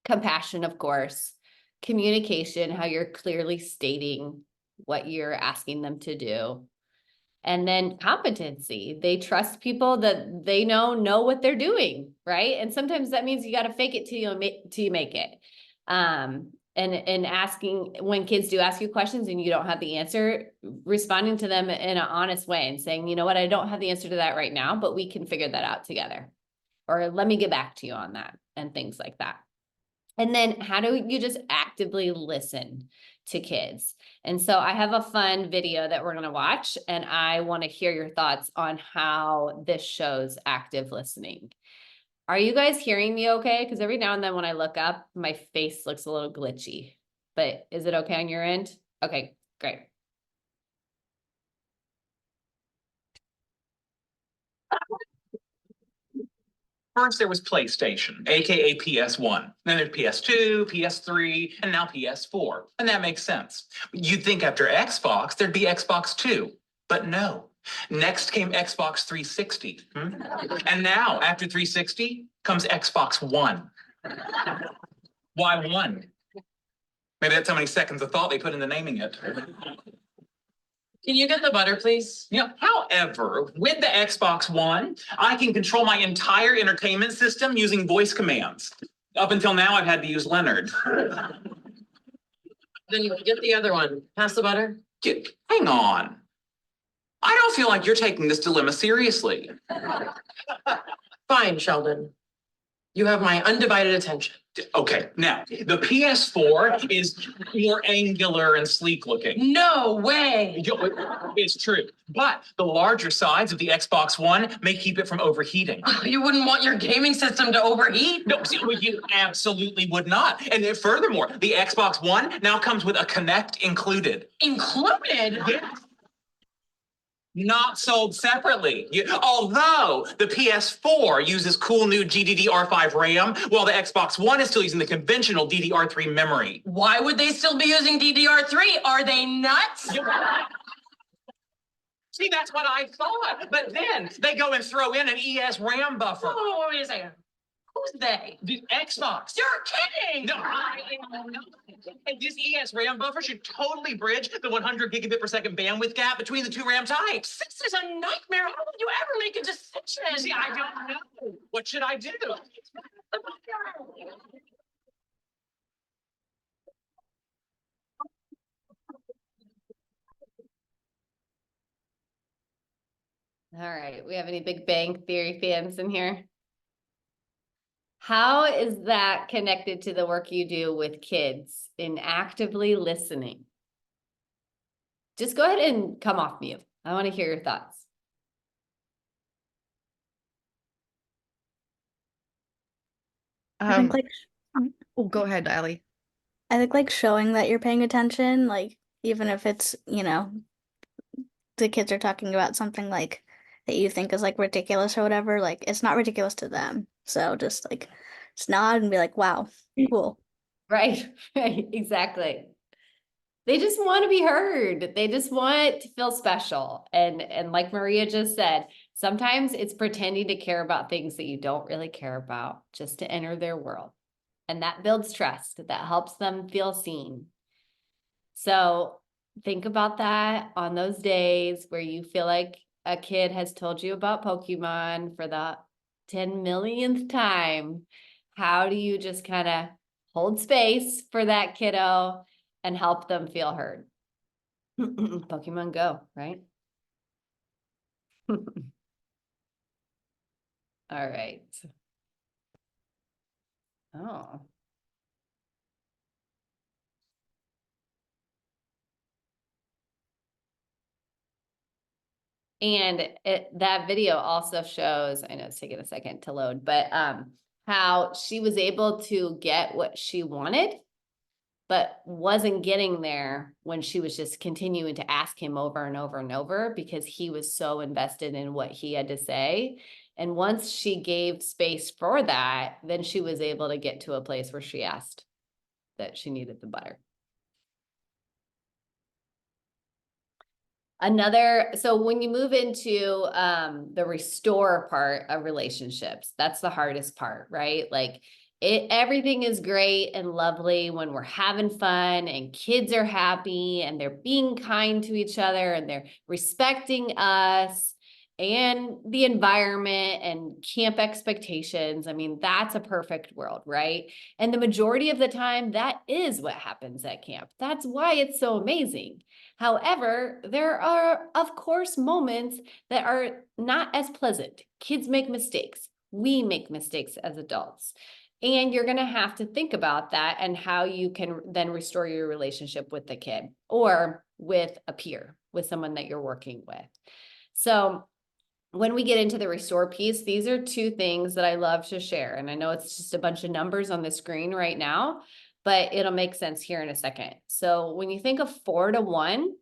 Compassion, of course, communication, how you're clearly stating what you're asking them to do. And then competency. They trust people that they know what they're doing, right? And sometimes that means you got to fake it till you make it. And asking, when kids do ask you questions and you don't have the answer, responding to them in an honest way and saying, you know what, I don't have the answer to that right now, but we can figure that out together. Or let me get back to you on that, and things like that. And then how do you just actively listen to kids? And so I have a fun video that we're going to watch, and I want to hear your thoughts on how this shows active listening. Are you guys hearing me okay? Because every now and then when I look up, my face looks a little glitchy, but is it okay on your end? Okay, great. First, there was PlayStation, aka PS1. Then there's PS2, PS3, and now PS4. And that makes sense. You'd think after Xbox, there'd be Xbox 2. But no. Next came Xbox 360. And now, after 360, comes Xbox One. Why one? Maybe that's how many seconds of thought they put into naming it. Can you get the butter, please? Yeah. However, with the Xbox One, I can control my entire entertainment system using voice commands. Up until now, I've had to use Leonard. Then you get the other one. Pass the butter. Hang on. I don't feel like you're taking this dilemma seriously. Fine, Sheldon. You have my undivided attention. Okay, now, the PS4 is more angular and sleek looking. No way! It's true. But the larger size of the Xbox One may keep it from overheating. You wouldn't want your gaming system to overheat? No, you absolutely would not. And then furthermore, the Xbox One now comes with a Kinect included. Included? Yes. Not sold separately. Although the PS4 uses cool new GDDR5 RAM, while the Xbox One is still using the conventional DDR3 memory. Why would they still be using DDR3? Are they nuts? See, that's what I thought. But then they go and throw in an ES RAM buffer. Oh, wait a second. Who's they? The Xbox. You're kidding! No, I am not. And this ES RAM buffer should totally bridge the 100 gigabit per second bandwidth gap between the 2 RAM types. This is a nightmare. How would you ever make a decision? See, I don't know. What should I do? All right, we have any Big Bang Theory fans in here? How is that connected to the work you do with kids in actively listening? Just go ahead and come off mute. I want to hear your thoughts. I think like Oh, go ahead, Allie. I think like showing that you're paying attention, like even if it's, you know, the kids are talking about something like that you think is like ridiculous or whatever, like it's not ridiculous to them. So just like just nod and be like, wow, cool. Right, right, exactly. They just want to be heard. They just want to feel special. And like Maria just said, sometimes it's pretending to care about things that you don't really care about just to enter their world. And that builds trust. That helps them feel seen. So think about that on those days where you feel like a kid has told you about Pokemon for the 10 millionth time. How do you just kind of hold space for that kiddo and help them feel heard? Pokemon Go, right? All right. Oh. And that video also shows, I know it's taking a second to load, but how she was able to get what she wanted, but wasn't getting there when she was just continuing to ask him over and over and over because he was so invested in what he had to say. And once she gave space for that, then she was able to get to a place where she asked that she needed the butter. So when you move into the restore part of relationships, that's the hardest part, right? Like everything is great and lovely when we're having fun and kids are happy and they're being kind to each other and they're respecting us and the environment and camp expectations. I mean, that's a perfect world, right? And the majority of the time, that is what happens at camp. That's why it's so amazing. However, there are, of course, moments that are not as pleasant. Kids make mistakes. We make mistakes as adults. And you're going to have to think about that and how you can then restore your relationship with the kid or with a peer, with someone that you're working with. So when we get into the restore piece, these are two things that I love to share. And I know it's just a bunch of numbers on the screen right now, but it'll make sense here in a second. So when you think of 4 to 1,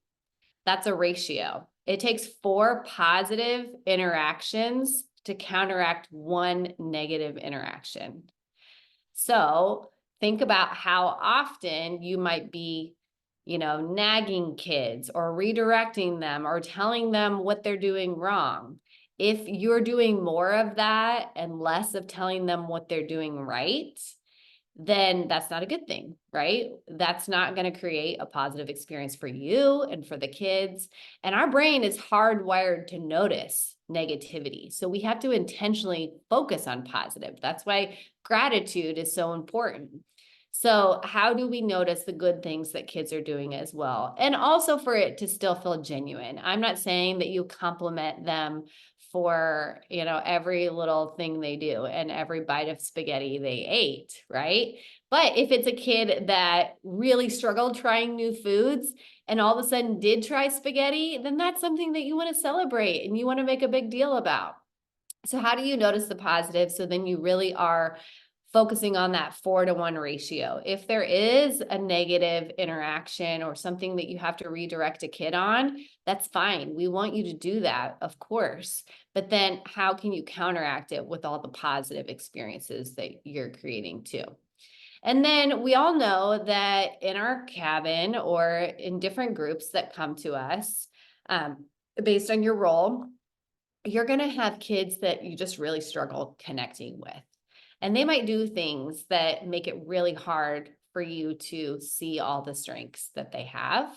that's a ratio. It takes 4 positive interactions to counteract 1 negative interaction. So think about how often you might be, nagging kids or redirecting them or telling them what they're doing wrong. If you're doing more of that and less of telling them what they're doing right, then that's not a good thing, right? That's not going to create a positive experience for you and for the kids. And our brain is hardwired to notice negativity. So we have to intentionally focus on positive. That's why gratitude is so important. So how do we notice the good things that kids are doing as well? And also for it to still feel genuine. I'm not saying that you compliment them for, every little thing they do and every bite of spaghetti they ate, right? But if it's a kid that really struggled trying new foods and all of a sudden did try spaghetti, then that's something that you want to celebrate and you want to make a big deal about. So how do you notice the positive? So then you really are focusing on that 4 to 1 ratio. If there is a negative interaction or something that you have to redirect a kid on, that's fine. We want you to do that, of course. But then how can you counteract it with all the positive experiences that you're creating too? And then we all know that in our cabin or in different groups that come to us, based on your role, you're going to have kids that you just really struggle connecting with. And they might do things that make it really hard for you to see all the strengths that they have.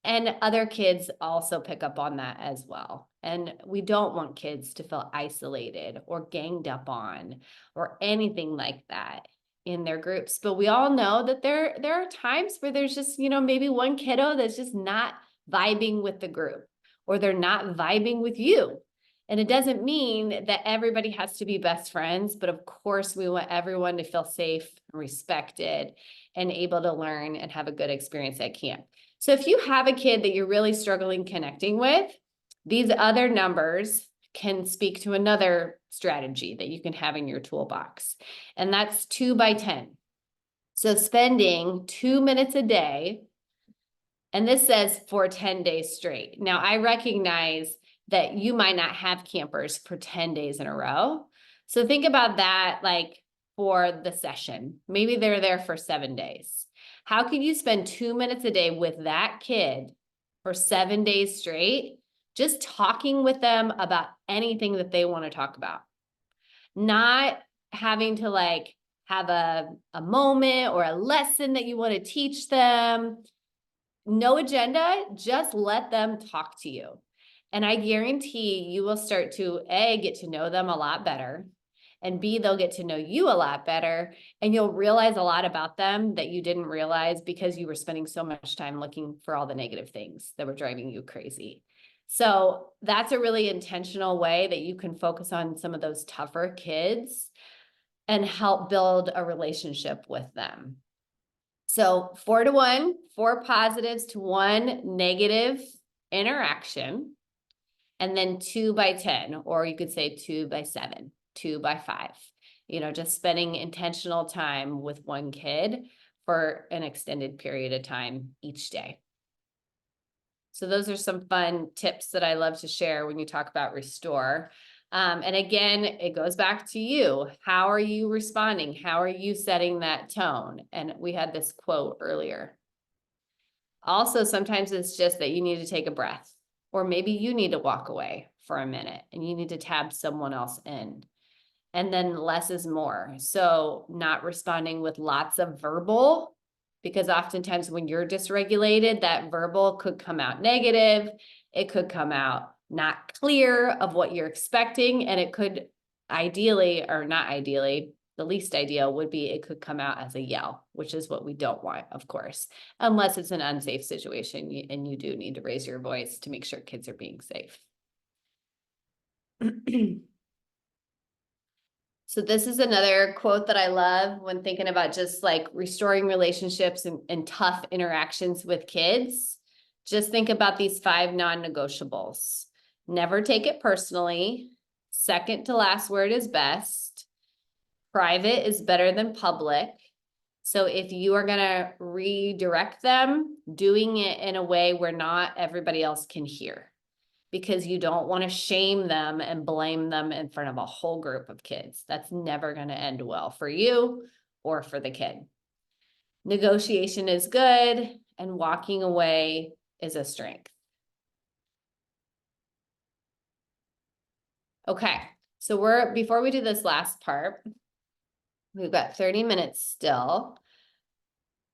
And other kids also pick up on that as well. And we don't want kids to feel isolated or ganged up on or anything like that in their groups. But we all know that there are times where there's just, maybe one kiddo that's just not vibing with the group or they're not vibing with you. And it doesn't mean that everybody has to be best friends, but of course we want everyone to feel safe, respected, and able to learn and have a good experience at camp. So if you have a kid that you're really struggling connecting with, these other numbers can speak to another strategy that you can have in your toolbox. And that's 2 by 10. So spending 2 minutes a day, and this says for 10 days straight. Now I recognize that you might not have campers for 10 days in a row. So think about that like for the session. Maybe they're there for 7 days. How can you spend 2 minutes a day with that kid for 7 days straight, just talking with them about anything that they want to talk about? Not having to like have a moment or a lesson that you want to teach them. No agenda, just let them talk to you. And I guarantee you will start to A, get to know them a lot better, and B, they'll get to know you a lot better, and you'll realize a lot about them that you didn't realize because you were spending so much time looking for all the negative things that were driving you crazy. So that's a really intentional way that you can focus on some of those tougher kids and help build a relationship with them. So 4 to 1, 4 positives to 1 negative interaction. And then 2 by 10, or you could say 2 by 7, 2 by 5. You know, just spending intentional time with one kid for an extended period of time each day. So those are some fun tips that I love to share when you talk about restore. And again, it goes back to you. How are you responding? How are you setting that tone? And we had this quote earlier. Also, sometimes it's just that you need to take a breath, or maybe you need to walk away for a minute and you need to tab someone else in. And then less is more. So not responding with lots of verbal, because oftentimes when you're dysregulated, that verbal could come out negative. It could come out not clear of what you're expecting. And it could ideally, or not ideally, the least ideal would be it could come out as a yell, which is what we don't want, of course, unless it's an unsafe situation and you do need to raise your voice to make sure kids are being safe. So this is another quote that I love when thinking about just like restoring relationships and tough interactions with kids. Just think about these 5 non-negotiables. Never take it personally. Second to last word is best. Private is better than public. So if you are going to redirect them, doing it in a way where not everybody else can hear, because you don't want to shame them and blame them in front of a whole group of kids. That's never going to end well for you or for the kid. Negotiation is good, and walking away is a strength. Okay, so before we do this last part, we've got 30 minutes still.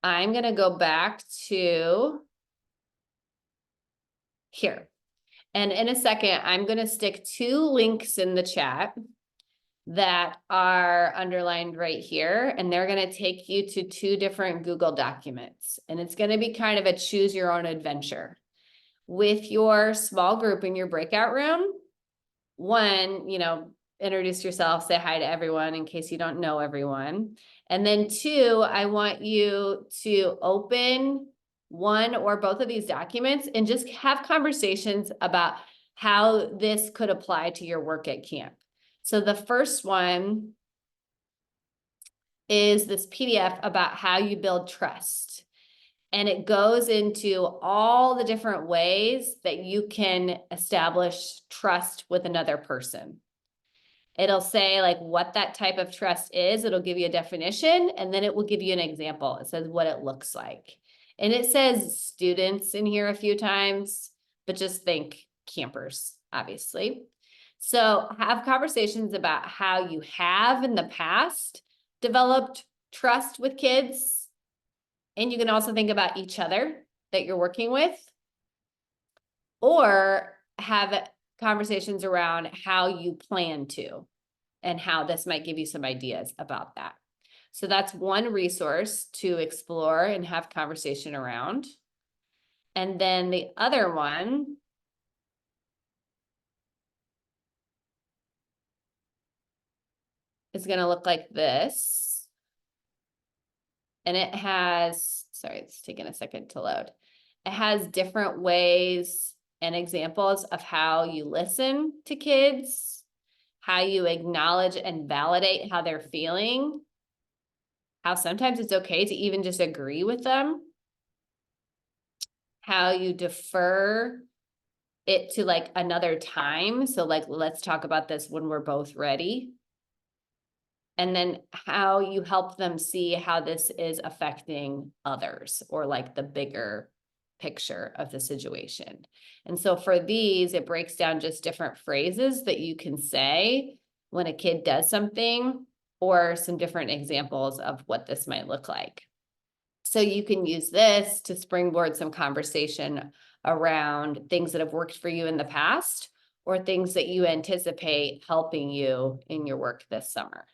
I'm going to go back to here. And in a second, I'm going to stick 2 links in the chat that are underlined right here. And they're going to take you to 2 different Google documents. And it's going to be kind of a choose your own adventure. With your small group in your breakout room, 1, you know, introduce yourself, say hi to everyone in case you don't know everyone. And then 2, I want you to open 1 or both of these documents and just have conversations about how this could apply to your work at camp. So the first one is this PDF about how you build trust. And it goes into all the different ways that you can establish trust with another person. It'll say like what that type of trust is. It'll give you a definition, and then it will give you an example. It says what it looks like. And it says students in here a few times, but just think campers, obviously. So have conversations about how you have in the past developed trust with kids. And you can also think about each other that you're working with, or have conversations around how you plan to and how this might give you some ideas about that. So that's one resource to explore and have conversation around. And then the other one is going to look like this. And it has, sorry, it's taking a second to load. It has different ways and examples of how you listen to kids, how you acknowledge and validate how they're feeling, how sometimes it's okay to even just agree with them, how you defer it to like another time. So like, let's talk about this when we're both ready. And then how you help them see how this is affecting others, or like the bigger picture of the situation. And so for these, it breaks down just different phrases that you can say when a kid does something, or some different examples of what this might look like. So you can use this to springboard some conversation around things that have worked for you in the past, or things that you anticipate helping you in your work this summer.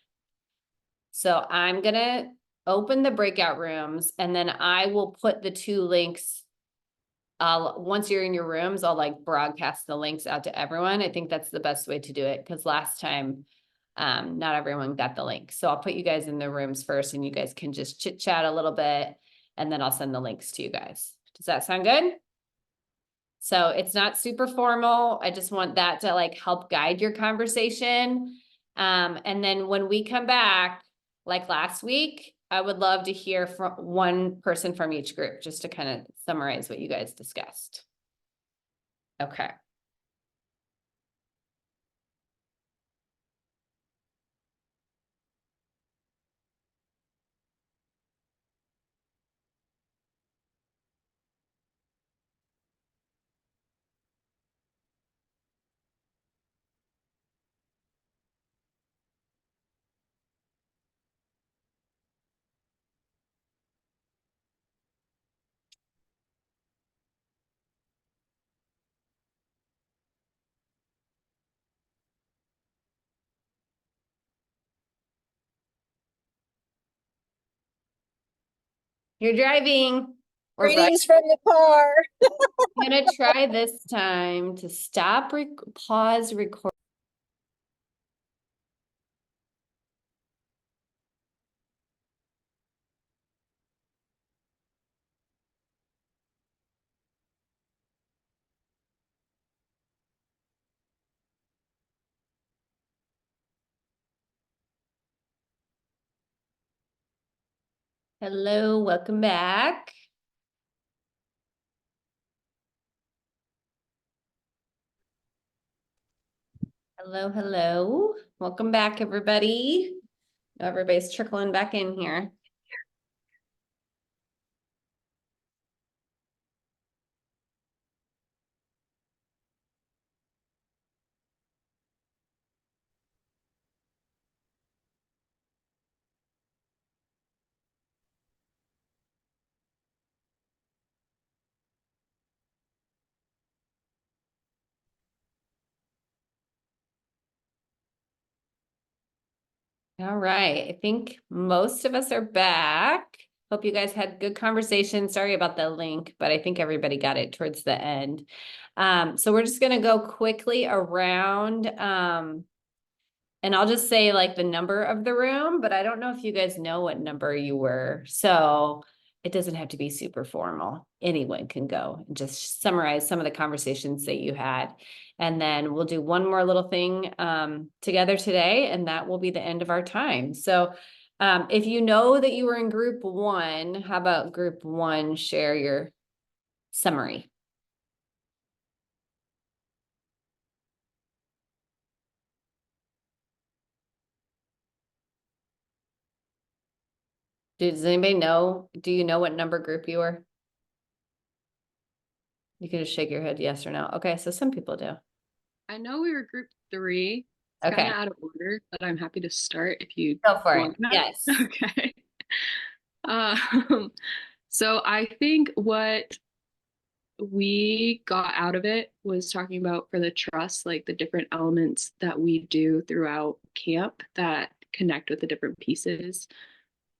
So I'm going to open the breakout rooms, and then I will put the 2 links. Once you're in your rooms, I'll like broadcast the links out to everyone. I think that's the best way to do it, because last time not everyone got the link. So I'll put you guys in the rooms first, and you guys can just chit chat a little bit, and then I'll send the links to you guys. Does that sound good? So it's not super formal. I just want that to like help guide your conversation. And then when we come back, like last week, I would love to hear from one person from each group, just to kind of summarize what you guys discussed. Okay. You're driving. Or Greetings from the car. I'm gonna try this time to stop, pause, record. Hello, welcome back. Hello, hello. Welcome back, everybody. Everybody's trickling back in here. All right, I think most of us are back. Hope you guys had good conversation. Sorry about the link, but I think everybody got it towards the end. So we're just gonna go quickly around, and I'll just say like the number of the room, but I don't know if you guys know what number you were. So it doesn't have to be super formal. Anyone can go and just summarize some of the conversations that you had. And then we'll do one more little thing together today, and that will be the end of our time. So if you know that you were in group one, how about group one share your summary? Does anybody know? Do you know what number group you were? You can just shake your head yes or no. Okay, so some people do. I know we were group 3. It's kind Okay, of out of order, but I'm happy to start if you go for it. want that. Yes. Okay. So I think what we got out of it was talking about for the trust, like the different elements that we do throughout camp that connect with the different pieces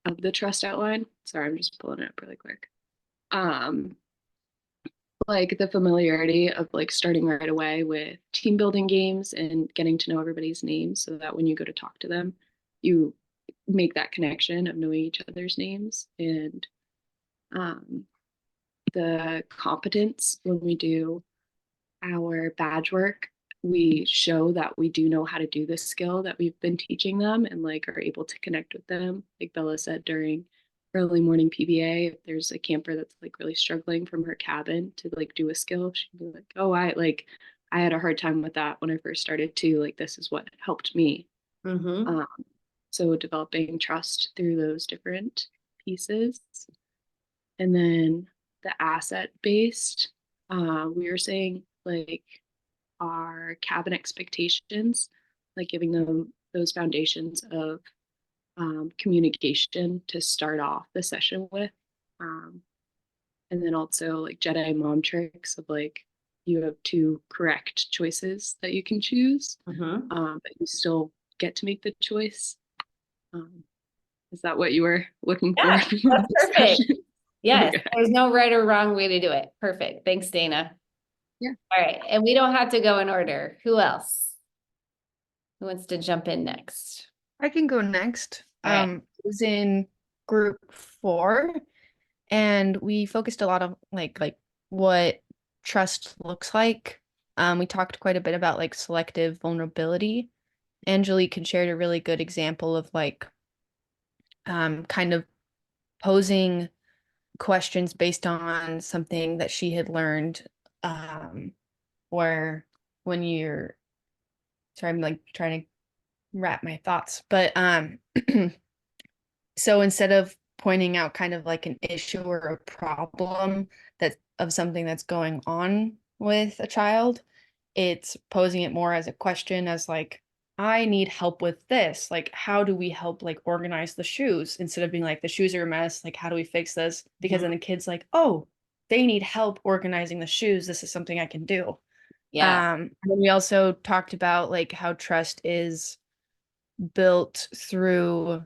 of the trust outline. Sorry, I'm just pulling it up really quick. Like the familiarity of like starting right away with team building games and getting to know everybody's names so that when you go to talk to them, you make that connection of knowing each other's names. And the competence when we do our badge work, we show that we do know how to do this skill that we've been teaching them and like are able to connect with them. Like Bella said during early morning PBA, if there's a camper that's like really struggling from her cabin to like do a skill, she'd be like, oh, I had a hard time with that when I first started too. Like this is what helped me. Mm-hmm. So developing trust through those different pieces. And then the asset based, we were saying like our cabin expectations, like giving them those foundations of communication to start off the session with. And then also like Jedi mom tricks of like you have 2 correct choices that you can choose, Mm-hmm. but you still get to make the choice. Is that what you were looking for? Yeah, that's perfect. Yes, Okay. there's no right or wrong way to do it. Perfect. Thanks, Dana. Yeah. All right, and we don't have to go in order. Who else? Who wants to jump in next? I can go next. All right. It was in group 4, and we focused a lot on like what trust looks like. We talked quite a bit about like selective vulnerability. Angelique had shared a really good example of like kind of posing questions based on something that she had learned, where when you're sorry, I'm like trying to wrap my thoughts, but so instead of pointing out kind of like an issue or a problem that of something that's going on with a child, it's posing it more as a question, as like, I need help with this. Like, how do we help like organize the shoes, instead of being like, the shoes are a mess, like how do we fix this? Because then the kid's like, oh, they need help organizing the shoes. This is something I can do. Yeah. And then we also talked about like how trust is built through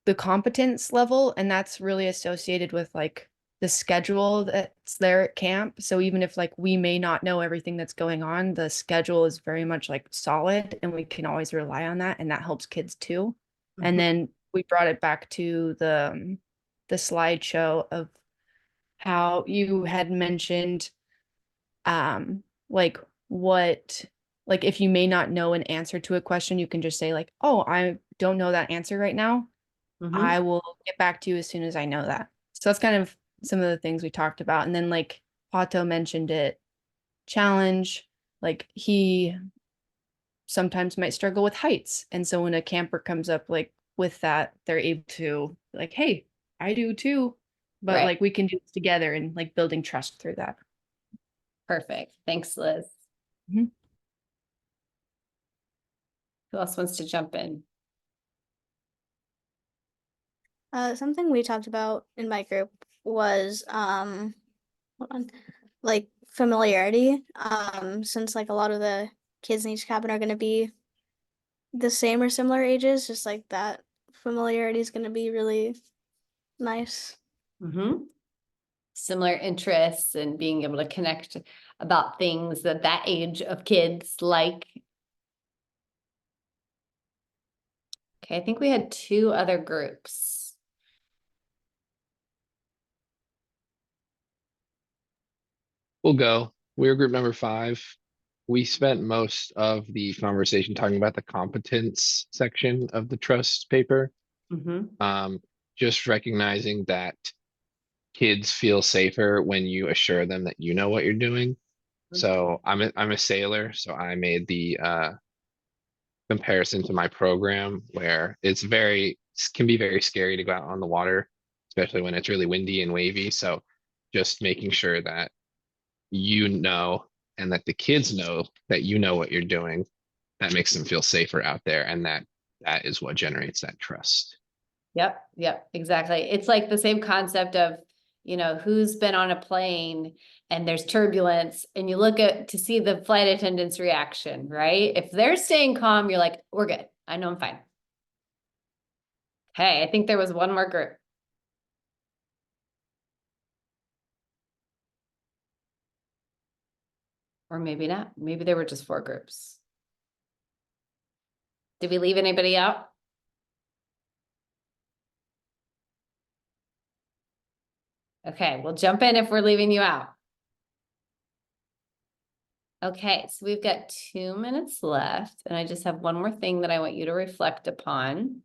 the competence level, and that's really associated with like the schedule that's there at camp. So even if like we may not know everything that's going on, the schedule is very much like solid and we can always rely on that, and that helps kids too. And then we brought it back to the slideshow of how you had mentioned like what, like if you may not know an answer to a question, you can just say like, oh, I don't know that answer right now. I will get back to you as soon as I know that. So that's kind of some of the things we talked about. And then like Pato mentioned it, challenge, like he sometimes might struggle with heights. And so when a camper comes up like with that, they're able to like, hey, I do too. But Right. like we can do this together, and like building trust through that. Perfect. Thanks, Liz. Mhm. Who else wants to jump in? Something we talked about in my group was hold on, like familiarity. Since like a lot of the kids in each cabin are gonna be the same or similar ages, just like that familiarity is gonna be really nice. Similar interests and being able to connect about things that age of kids like. Okay, I think we had 2 other groups. We'll go. We're group number 5. We spent most of the conversation talking about the competence section of the trust paper. Just recognizing that kids feel safer when you assure them that you know what you're doing. So I'm a sailor, so I made the comparison to my program where can be very scary to go out on the water, especially when it's really windy and wavy. So just making sure that you know and that the kids know that you know what you're doing, that makes them feel safer out there, and that is what generates that trust. Yep, exactly. It's like the same concept of, who's been on a plane and there's turbulence and you look at to see the flight attendant's reaction, right? If they're staying calm, you're like, we're good. I know I'm fine. Okay, I think there was one more group. Or maybe not. Maybe there were just 4 groups. Did we leave anybody out? Okay, we'll jump in if we're leaving you out. Okay, so we've got 2 minutes left, and I just have one more thing that I want you to reflect upon.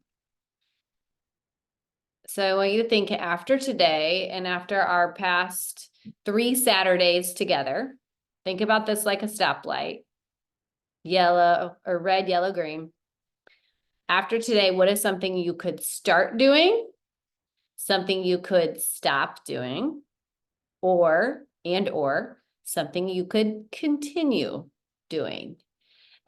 So I want you to think after today and after our past 3 Saturdays together, think about this like a stoplight, yellow or red, yellow, green. After today, what is something you could start doing, something you could stop doing, or something you could continue doing?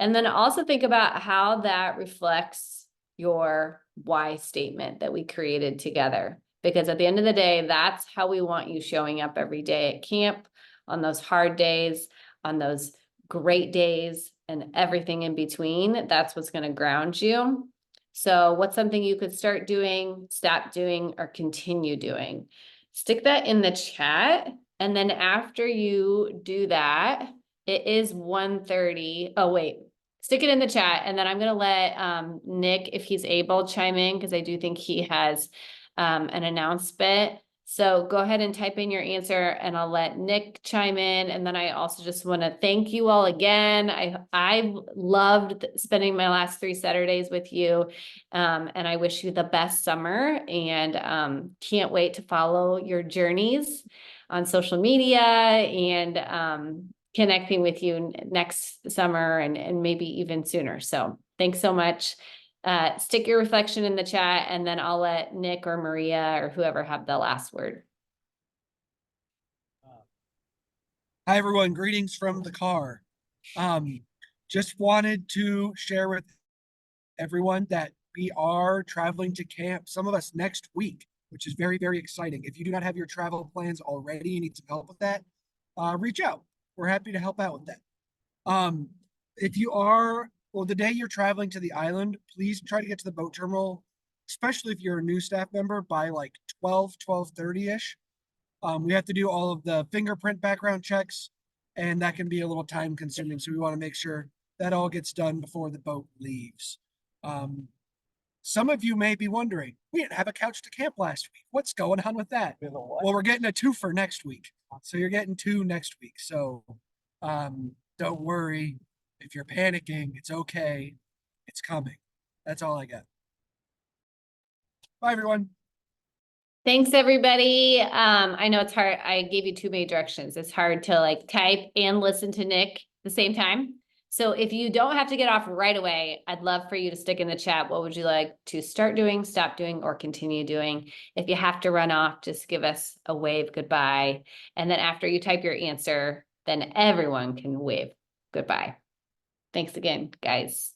And then also think about how that reflects your why statement that we created together. Because at the end of the day, that's how we want you showing up every day at camp, on those hard days, on those great days, and everything in between. That's what's going to ground you. So what's something you could start doing, stop doing, or continue doing? Stick that in the chat. And then after you do that, it is 1:30. Oh, wait. Stick it in the chat, and then I'm going to let Nick, if he's able, chime in, because I do think he has an announcement. So go ahead and type in your answer and I'll let Nick chime in. And then I also just want to thank you all again. I've loved spending my last 3 Saturdays with you. And I wish you the best summer and can't wait to follow your journeys on social media and connecting with you next summer and maybe even sooner. So thanks so much. Stick your reflection in the chat and then I'll let Nick or Maria or whoever have the last word. Hi, everyone. Greetings from the car. Just wanted to share with everyone that we are traveling to camp, some of us next week, which is very, very exciting. If you do not have your travel plans already and need some help with that, reach out. We're happy to help out with that. If you are, well, the day you're traveling to the island, please try to get to the boat terminal, especially if you're a new staff member, by like 12:30-ish. We have to do all of the fingerprint background checks, and that can be a little time consuming. So we want to make sure that all gets done before the boat leaves. Some of you may be wondering, we didn't have a couch to camp last week. What's going on with that? Well, we're getting a 2 for next week. So you're getting 2 next week. So don't worry. If you're panicking, it's okay. It's coming. That's all I got. Bye, everyone. Thanks, everybody. I know it's hard. I gave you 2 main directions. It's hard to like type and listen to Nick at the same time. So if you don't have to get off right away, I'd love for you to stick in the chat. What would you like to start doing, stop doing, or continue doing? If you have to run off, just give us a wave goodbye. And then after you type your answer, then everyone can wave goodbye. Thanks again, guys.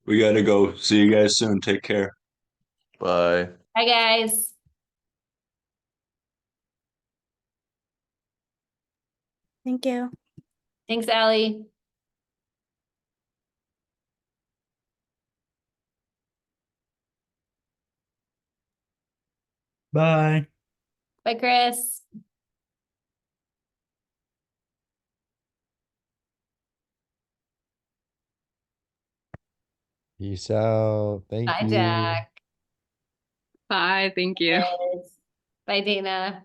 We gotta go. See you guys soon. Take care. Bye. Bye, guys. Thank you. Thanks, Allie. Bye. Bye, Chris. Peace out. Thank Bye, you. Jack. Bye, thank you. Guys. Bye, Dana.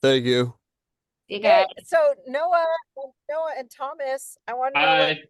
Thank you. See you guys. So Noah and Thomas, I want to know what Bye.